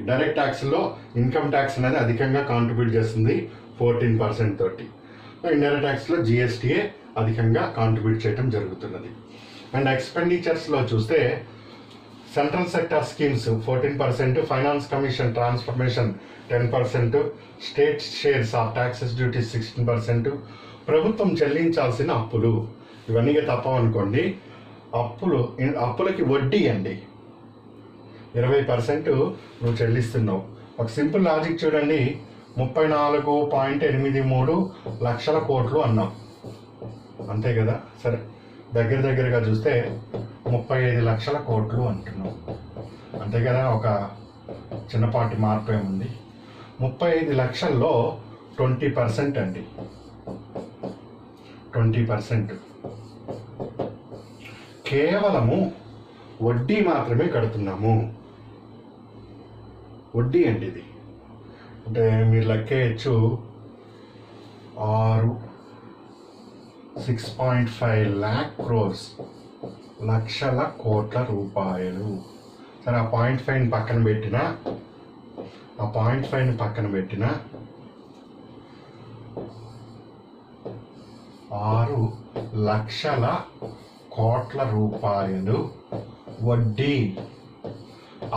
డైరెక్ట్ ట్యాక్స్లో ఇన్కమ్ ట్యాక్స్ అనేది అధికంగా కాంట్రిబ్యూట్ చేస్తుంది 14% తోటి. ఇండైరెక్ట్ ట్యాక్స్లో జిఎస్టీఏ అధికంగా కాంట్రిబ్యూట్ చేయడం జరుగుతున్నది. అండ్ ఎక్స్పెండిచర్స్లో చూస్తే central sector schemes 14%, finance commission transformation 10%, state shares of taxes duties 16%, ప్రభుత్వం చెల్లించాల్సిన అప్పులు ఇవన్నీ తప్పవనుకోండి. అప్పులకి వడ్డీ అండి 20% నువ్వు చెల్లిస్తున్నావు. ఒక సింపుల్ లాజిక్ చూడండి, 34.83 లక్షల కోట్లు అన్నాం, అంతే కదా. సరే, దగ్గరగా చూస్తే 35 లక్షల కోట్లు అంటున్నాం, అంతే కదా. ఒక చిన్నపాటి మార్పు ఏముంది. 35 లక్షల్లో 20% అండి, 20% కేవలము వడ్డీ మాత్రమే కడుతున్నాము. వడ్డీ అండి ఇది. అంటే మీరు లెక్కేయచ్చు 6.5 lakh crores, లక్షల కోట్ల రూపాయలు. సరే, ఆ 0.5 పక్కన పెట్టిన 6 లక్షల కోట్ల రూపాయలు వడ్డీ.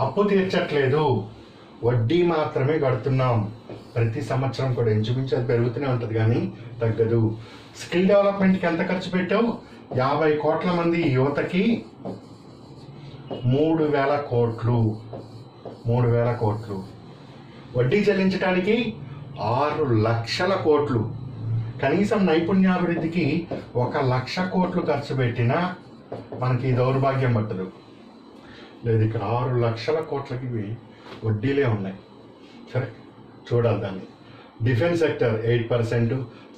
అప్పు తీర్చట్లేదు, వడ్డీ మాత్రమే కడుతున్నాం. ప్రతి సంవత్సరం కూడా ఇంచుమించు అది పెరుగుతూనే ఉంటుంది కానీ తగ్గదు. స్కిల్ డెవలప్మెంట్కి ఎంత ఖర్చు పెట్టావు? 50 కోట్ల మంది యువతకి 3,000 కోట్లు. 3,000 కోట్లు. వడ్డీ చెల్లించడానికి 6 లక్షల కోట్లు. కనీసం నైపుణ్యాభివృద్ధికి 1,00,000 కోట్లు ఖర్చు పెట్టినా మనకి దౌర్భాగ్యం పట్టదు. లేదు, ఇక్కడ 6 లక్షల కోట్లకి వడ్డీలే ఉన్నాయి. సరే, చూడాలి దాన్ని. Defence sector 8%,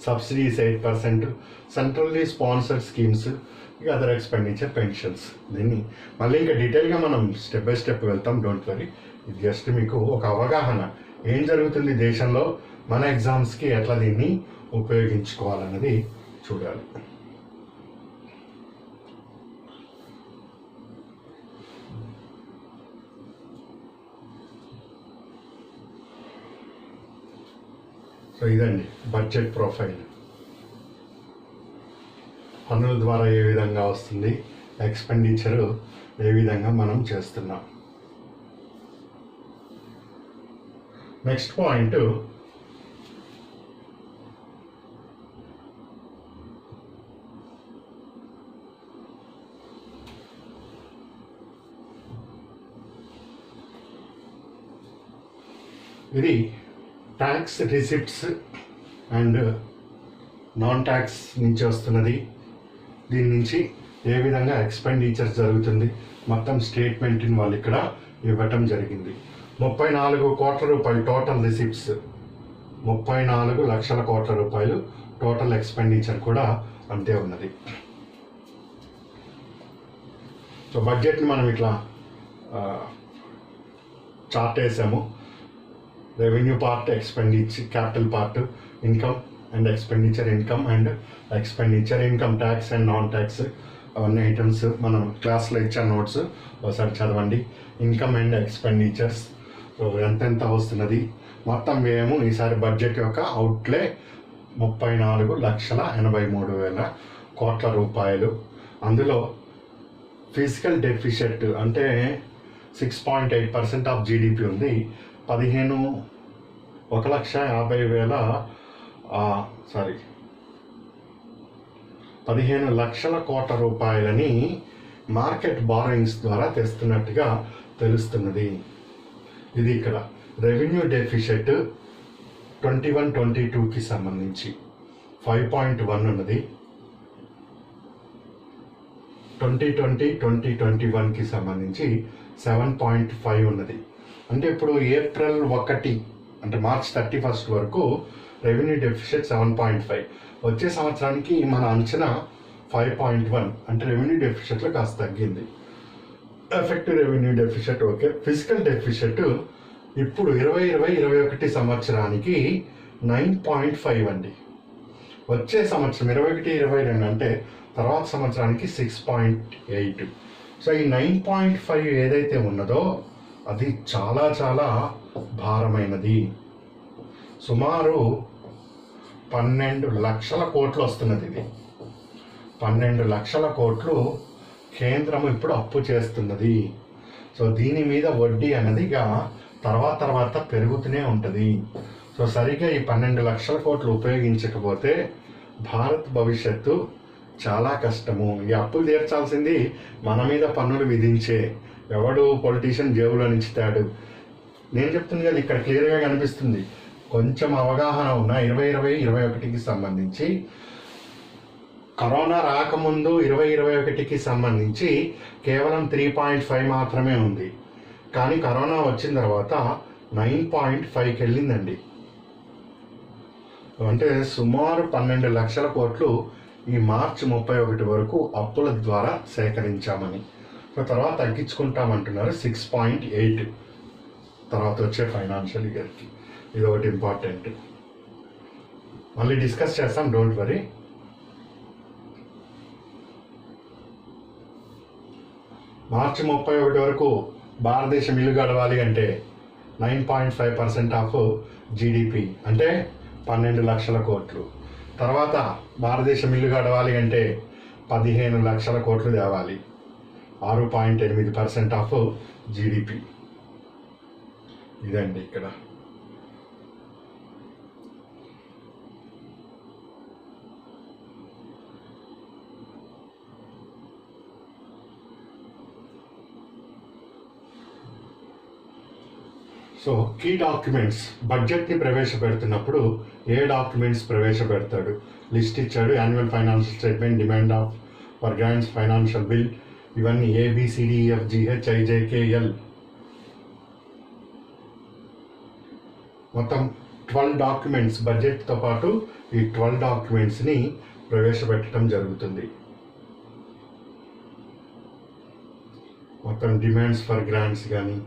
subsidies 8%, centrally sponsored schemes, ఇక అదర్ ఎక్స్పెండిచర్, పెన్షన్స్. దీన్ని మళ్ళీ ఇంకా డీటెయిల్గా మనం స్టెప్ బై స్టెప్ వెళ్తాం, డోంట్ వరీ. ఇది జస్ట్ మీకు ఒక అవగాహన, ఏం జరుగుతుంది దేశంలో, మన ఎగ్జామ్స్కి ఎట్లా దీన్ని ఉపయోగించుకోవాలన్నది చూడాలి. సో ఇదండి బడ్జెట్ ప్రొఫైల్. పన్నుల ద్వారా ఏ విధంగా వస్తుంది, ఎక్స్పెండిచరు ఏ విధంగా మనం చేస్తున్నాం. నెక్స్ట్ పాయింట్, ఇది tax receipts and non tax నుంచి వస్తున్నది. దీని నుంచి ఏ విధంగా ఎక్స్పెండిచర్ జరుగుతుంది మొత్తం స్టేట్మెంట్ని వాళ్ళు ఇక్కడ ఇవ్వటం జరిగింది. 34 కోట్ల రూపాయలు టోటల్ రిసిప్ట్స్, 34 లక్షల కోట్ల రూపాయలు టోటల్ ఎక్స్పెండిచర్ కూడా అంతే ఉన్నది. సో బడ్జెట్ని మనం ఇట్లా చార్ట్ వేసాము. Revenue part, expenditure, capital part, income and expenditure, income and expenditure, income tax and non tax, అవన్నీ ఐటమ్స్ మనం క్లాస్లో ఇచ్చిన నోట్స్ ఒకసారి చదవండి. ఇన్కమ్ అండ్ ఎక్స్పెండిచర్స్ ఎంతెంత వస్తున్నది, మొత్తం వ్యయము ఈసారి బడ్జెట్ యొక్క అవుట్లే 34,83,000 కోట్ల రూపాయలు. అందులో ఫిజికల్ డెఫిషిట్ అంటే 6.8% ఆఫ్ జీడిపి ఉంది. 15 లక్షల కోట్ల రూపాయలని మార్కెట్ బారోయింగ్స్ ద్వారా తెస్తున్నట్టుగా తెలుస్తున్నది. ఇది ఇక్కడ రెవెన్యూ డెఫిషిట్ 21-22కి సంబంధించి 5.1 ఉన్నది. 2020-2021కి సంబంధించి 7.5 ఉన్నది. అంటే ఇప్పుడు ఏప్రిల్ 1 అంటే మార్చ్ 31 వరకు రెవెన్యూ డెఫిషిట్ 7.5. వచ్చే సంవత్సరానికి మన అంచనా 5.1. అంటే రెవెన్యూ డెఫిషిట్లో కాస్త తగ్గింది. Effective revenue deficit okay. Physical deficit ఇప్పుడు 2020-21 సంవత్సరానికి 9.5 అండి. వచ్చే సంవత్సరం 21-22 అంటే తర్వాత సంవత్సరానికి 6.8. సో ఈ 9.5 ఏదైతే ఉన్నదో అది చాలా చాలా భారమైనది. సుమారు 12 లక్షల కోట్లు వస్తున్నది. ఇది 12 లక్షల కోట్లు కేంద్రం ఇప్పుడు అప్పు చేస్తున్నది. సో దీని మీద వడ్డీ అనేది తర్వాత పెరుగుతూనే ఉంటుంది. సో సరిగ్గా ఈ 12 లక్షల కోట్లు ఉపయోగించకపోతే భారత్ భవిష్యత్తు చాలా కష్టము. ఈ అప్పులు తీర్చాల్సింది మన మీద పన్నులు విధించే ఎవడు పొలిటీషియన్ జేబులో నుంచి తాడు. నేను చెప్తుంది కదా, ఇక్కడ క్లియర్గా కనిపిస్తుంది. కొంచెం అవగాహన ఉన్న 2020-21కి సంబంధించి, కరోనా రాకముందు 2021కి సంబంధించి కేవలం 3.5 మాత్రమే ఉంది. కానీ కరోనా వచ్చిన తర్వాత 9.5కి వెళ్ళిందండి. అంటే సుమారు 12 లక్షల కోట్లు ఈ మార్చి 31 వరకు అప్పుల ద్వారా సేకరించామని. సో తర్వాత తగ్గించుకుంటామంటున్నారు 6.8 తర్వాత వచ్చే ఫైనాన్షియల్ ఇయర్కి. ఇది ఒకటి ఇంపార్టెంట్. మళ్ళీ డిస్కస్ చేస్తాం, డోంట్ వరీ. మార్చి 31 వరకు భారతదేశం ఇల్లు గడవాలి అంటే 9.5% ఆఫ్ జీడిపి అంటే 12 లక్షల కోట్లు. తర్వాత భారతదేశం ఇల్లు గడవాలి అంటే 15 లక్షల కోట్లు తేవాలి, 6.8% ఆఫ్ జీడిపి. ఇదండి ఇక్కడ. సో కీ డాక్యుమెంట్స్, బడ్జెట్ని ప్రవేశపెడుతున్నప్పుడు ఏ డాక్యుమెంట్స్ ప్రవేశపెడతాడు లిస్ట్ ఇచ్చాడు. Annual financial statement, demand of for grants, financial bill, ఇవన్నీ ABCDEFGHIJKL మొత్తం 12 డాక్యుమెంట్స్. బడ్జెట్తో పాటు ఈ 12 డాక్యుమెంట్స్ని ప్రవేశపెట్టడం జరుగుతుంది. మొత్తం డిమాండ్స్ ఫర్ గ్రాంట్స్ కానీ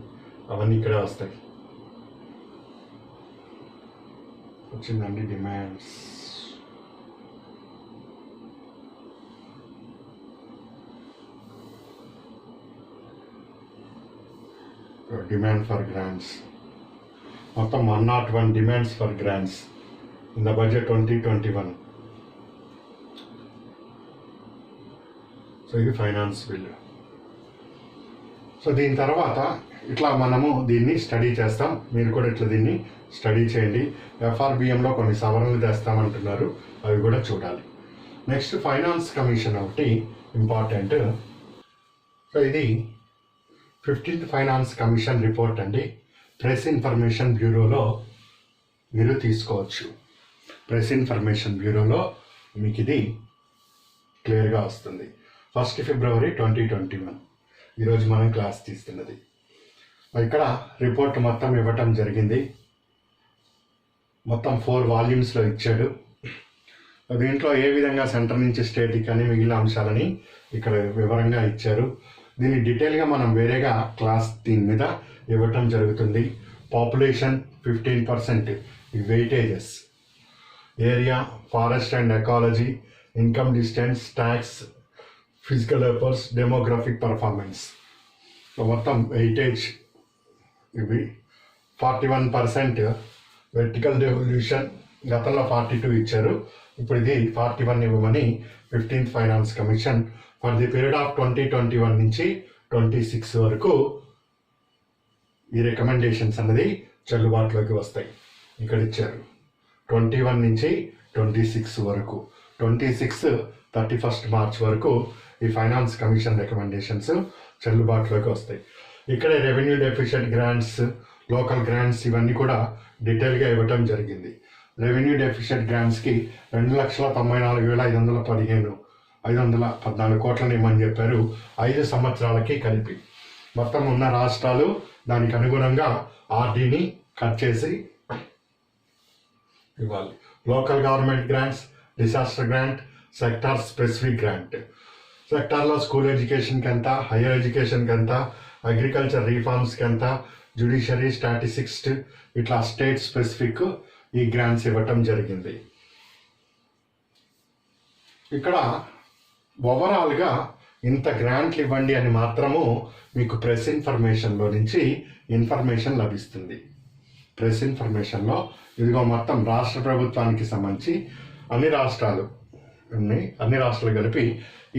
అవన్నీ ఇక్కడ వస్తాయి. వచ్చిందండి డిమాండ్స్. డిమాండ్ ఫర్ గ్రాంట్స్ మొత్తం 101 demands for grants in the budget 2021. So ఇది ఫైనాన్స్ బిల్. సో దీని తర్వాత ఇట్లా మనము దీన్ని స్టడీ చేస్తాం. మీరు కూడా ఇట్లా దీన్ని స్టడీ చేయండి. FRBMలో కొన్ని సవరణలు తెస్తామంటున్నారు, అవి కూడా చూడాలి. నెక్స్ట్ ఫైనాన్స్ కమిషన్ ఒకటి ఇంపార్టెంట్. సో ఇది 15th ఫైనాన్స్ కమిషన్ రిపోర్ట్ అండి. ప్రెస్ ఇన్ఫర్మేషన్ బ్యూరోలో మీరు తీసుకోవచ్చు. ప్రెస్ ఇన్ఫర్మేషన్ బ్యూరోలో మీకు ఇది క్లియర్గా వస్తుంది. 1 ఫిబ్రవరి 2021 ఈరోజు మనం క్లాస్ తీస్తున్నది. ఇక్కడ రిపోర్ట్ మొత్తం ఇవ్వటం జరిగింది. మొత్తం 4 వాల్యూమ్స్లో ఇచ్చాడు. దీంట్లో ఏ విధంగా సెంటర్ నుంచి స్టేట్కి అని మిగిలిన అంశాలని ఇక్కడ వివరంగా ఇచ్చారు. దీన్ని డీటెయిల్గా మనం వేరేగా క్లాస్ దీని మీద ఇవ్వటం జరుగుతుంది. పాపులేషన్ 15%, ఈ weightages, area, forest and ecology, income distance, tax, physical efforts, demographic performance. So మొత్తం వెయిటేజ్ ఇవి. 41% వెర్టికల్ డెవల్యూషన్, గతంలో 42 ఇచ్చారు, ఇప్పుడు ఇది 41 ఇవ్వమని 15th finance commission for the period of 2021 నుంచి 26 వరకు ఈ రికమెండేషన్స్ అనేది చెల్లుబాటులోకి వస్తాయి. ఇక్కడ ఇచ్చారు 21 నుంచి 26 వరకు, 31st మార్చ్ వరకు ఈ ఫైనాన్స్ కమిషన్ రికమెండేషన్స్ చెల్లుబాటులోకి వస్తాయి. ఇక్కడ revenue deficit grants, local grants ఇవన్నీ కూడా డీటెయిల్గా ఇవ్వటం జరిగింది. రెవెన్యూ డెఫిషిట్ గ్రాంట్స్కి 2,94,515 514 కోట్లని ఇవ్వమని చెప్పారు 5 సంవత్సరాలకి కలిపి. మొత్తం ఉన్న రాష్ట్రాలు దానికి అనుగుణంగా ఆర్డీని కట్ చేసి ఇవ్వాలి. Local government grants, disaster grant, sector specific grant. సెక్టార్లో స్కూల్ ఎడ్యుకేషన్కి ఎంత, హైయర్ ఎడ్యుకేషన్కి ఎంత, అగ్రికల్చర్ రీఫార్మ్స్కి ఎంత, జ్యుడిషియరీ, స్టాటిస్టిక్స్ ఇట్లా స్టేట్ స్పెసిఫిక్ ఈ గ్రాంట్స్ ఇవ్వటం జరిగింది. ఇక్కడ ఓవరాల్గా ఇంత గ్రాంట్లు ఇవ్వండి అని మాత్రము మీకు ప్రెస్ ఇన్ఫర్మేషన్లో నుంచి ఇన్ఫర్మేషన్ లభిస్తుంది. ప్రెస్ ఇన్ఫర్మేషన్లో ఇదిగో మొత్తం రాష్ట్ర ప్రభుత్వానికి సంబంధించి అన్ని రాష్ట్రాలు కలిపి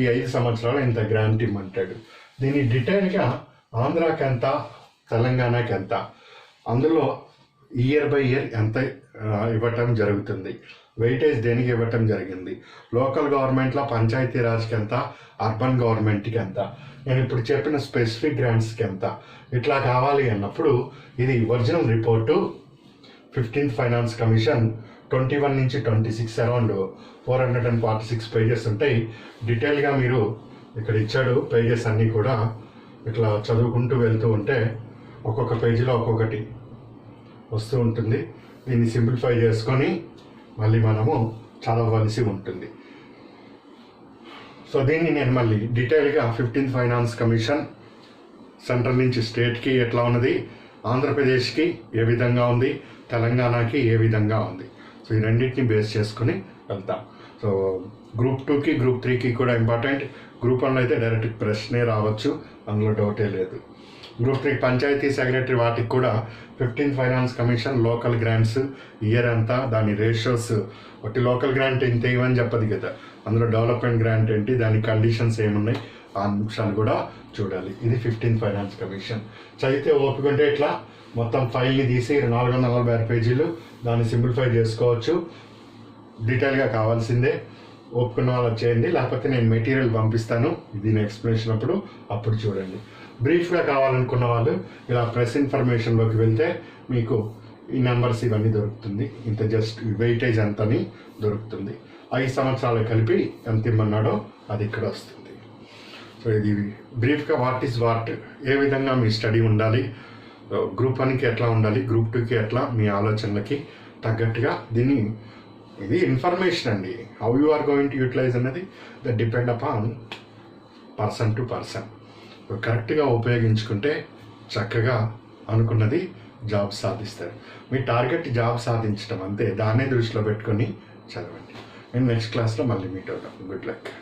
ఈ 5 సంవత్సరాలు ఇంత గ్రాంట్ ఇమ్మంటాడు. దీన్ని డీటెయిల్గా ఆంధ్రాకి ఎంత, తెలంగాణకి ఎంత, అందులో ఇయర్ బై ఇయర్ ఎంత ఇవ్వటం జరుగుతుంది, వెయిటేజ్ దేనికి ఇవ్వటం జరిగింది, లోకల్ గవర్నమెంట్లో పంచాయతీరాజ్కి ఎంత, అర్బన్ గవర్నమెంట్కి ఎంత, నేను ఇప్పుడు చెప్పిన స్పెసిఫిక్ గ్రాంట్స్కి ఎంత, ఇట్లా కావాలి అన్నప్పుడు ఇది original report 15th finance commission 21 నుంచి 26 అరౌండ్ 446 పేజెస్ ఉంటాయి. డీటెయిల్గా మీరు ఇక్కడ ఇచ్చాడు పేజెస్ అన్నీ కూడా ఇట్లా చదువుకుంటూ వెళ్తూ ఉంటే ఒక్కొక్క పేజీలో ఒక్కొక్కటి వస్తూ ఉంటుంది. దీన్ని సింప్లిఫై చేసుకొని మళ్ళీ మనము చదవవలసి ఉంటుంది. సో దీన్ని నేను మళ్ళీ డీటెయిల్గా 15th ఫైనాన్స్ కమిషన్ సెంట్రల్ నుంచి స్టేట్కి ఎట్లా ఉన్నది, ఆంధ్రప్రదేశ్కి ఏ విధంగా ఉంది, తెలంగాణకి ఏ విధంగా ఉంది, సో ఈ రెండింటిని బేస్ చేసుకుని వెళ్తాం. సో గ్రూప్ 2కి గ్రూప్ 3కి కూడా ఇంపార్టెంట్. గ్రూప్ 1లో అయితే డైరెక్ట్ ప్రశ్నే రావచ్చు, అందులో డౌటే లేదు. గ్రూప్ 3 పంచాయతీ సెక్రటరీ వాటికి కూడా 15th finance commission local grants year అంతా, దాని రేషియోస్, ఒకటి లోకల్ గ్రాంట్ ఇంత ఇవ్వని చెప్పదు కదా, అందులో డెవలప్మెంట్ గ్రాంట్ ఏంటి, దాని కండిషన్స్ ఏమున్నాయి, ఆ అంశాలు కూడా చూడాలి. ఇది 15th ఫైనాన్స్ కమిషన్. చదివితే ఓపిక ఉంటే ఇట్లా మొత్తం ఫైల్ని తీసి 446 పేజీలు దాన్ని సింప్లిఫై చేసుకోవచ్చు. డీటెయిల్గా కావాల్సిందే, ఒప్పుకున్న వాళ్ళు చేయండి, లేకపోతే నేను మెటీరియల్ పంపిస్తాను దీని ఎక్స్ప్లెనేషన్ అప్పుడు చూడండి. బ్రీఫ్గా కావాలనుకున్న వాళ్ళు ఇలా ప్రెస్ ఇన్ఫర్మేషన్లోకి వెళ్తే మీకు ఈ నెంబర్స్ ఇవన్నీ దొరుకుతుంది. ఇంత జస్ట్ వెయిటేజ్ ఎంతని దొరుకుతుంది. 5 సంవత్సరాలు కలిపి ఎంత ఇమ్మన్నాడో అది ఇక్కడ వస్తుంది. సో ఇది బ్రీఫ్గా వాట్ ఈజ్ వాట్, ఏ విధంగా మీ స్టడీ ఉండాలి, గ్రూప్ 1కి ఎట్లా ఉండాలి, గ్రూప్ 2కి ఎట్లా, మీ ఆలోచనలకి తగ్గట్టుగా దీన్ని, ఇది ఇన్ఫర్మేషన్ అండి. How you are going to utilize అన్నది that depend upon person to person. కరెక్ట్గా ఉపయోగించుకుంటే చక్కగా అనుకున్నది జాబ్ సాధిస్తారు. మీ టార్గెట్ జాబ్ సాధించడం అంతే, దాన్నే దృష్టిలో పెట్టుకొని చదవండి. నేను నెక్స్ట్ క్లాస్లో మళ్ళీ మీట్ అవుతాం. Good luck.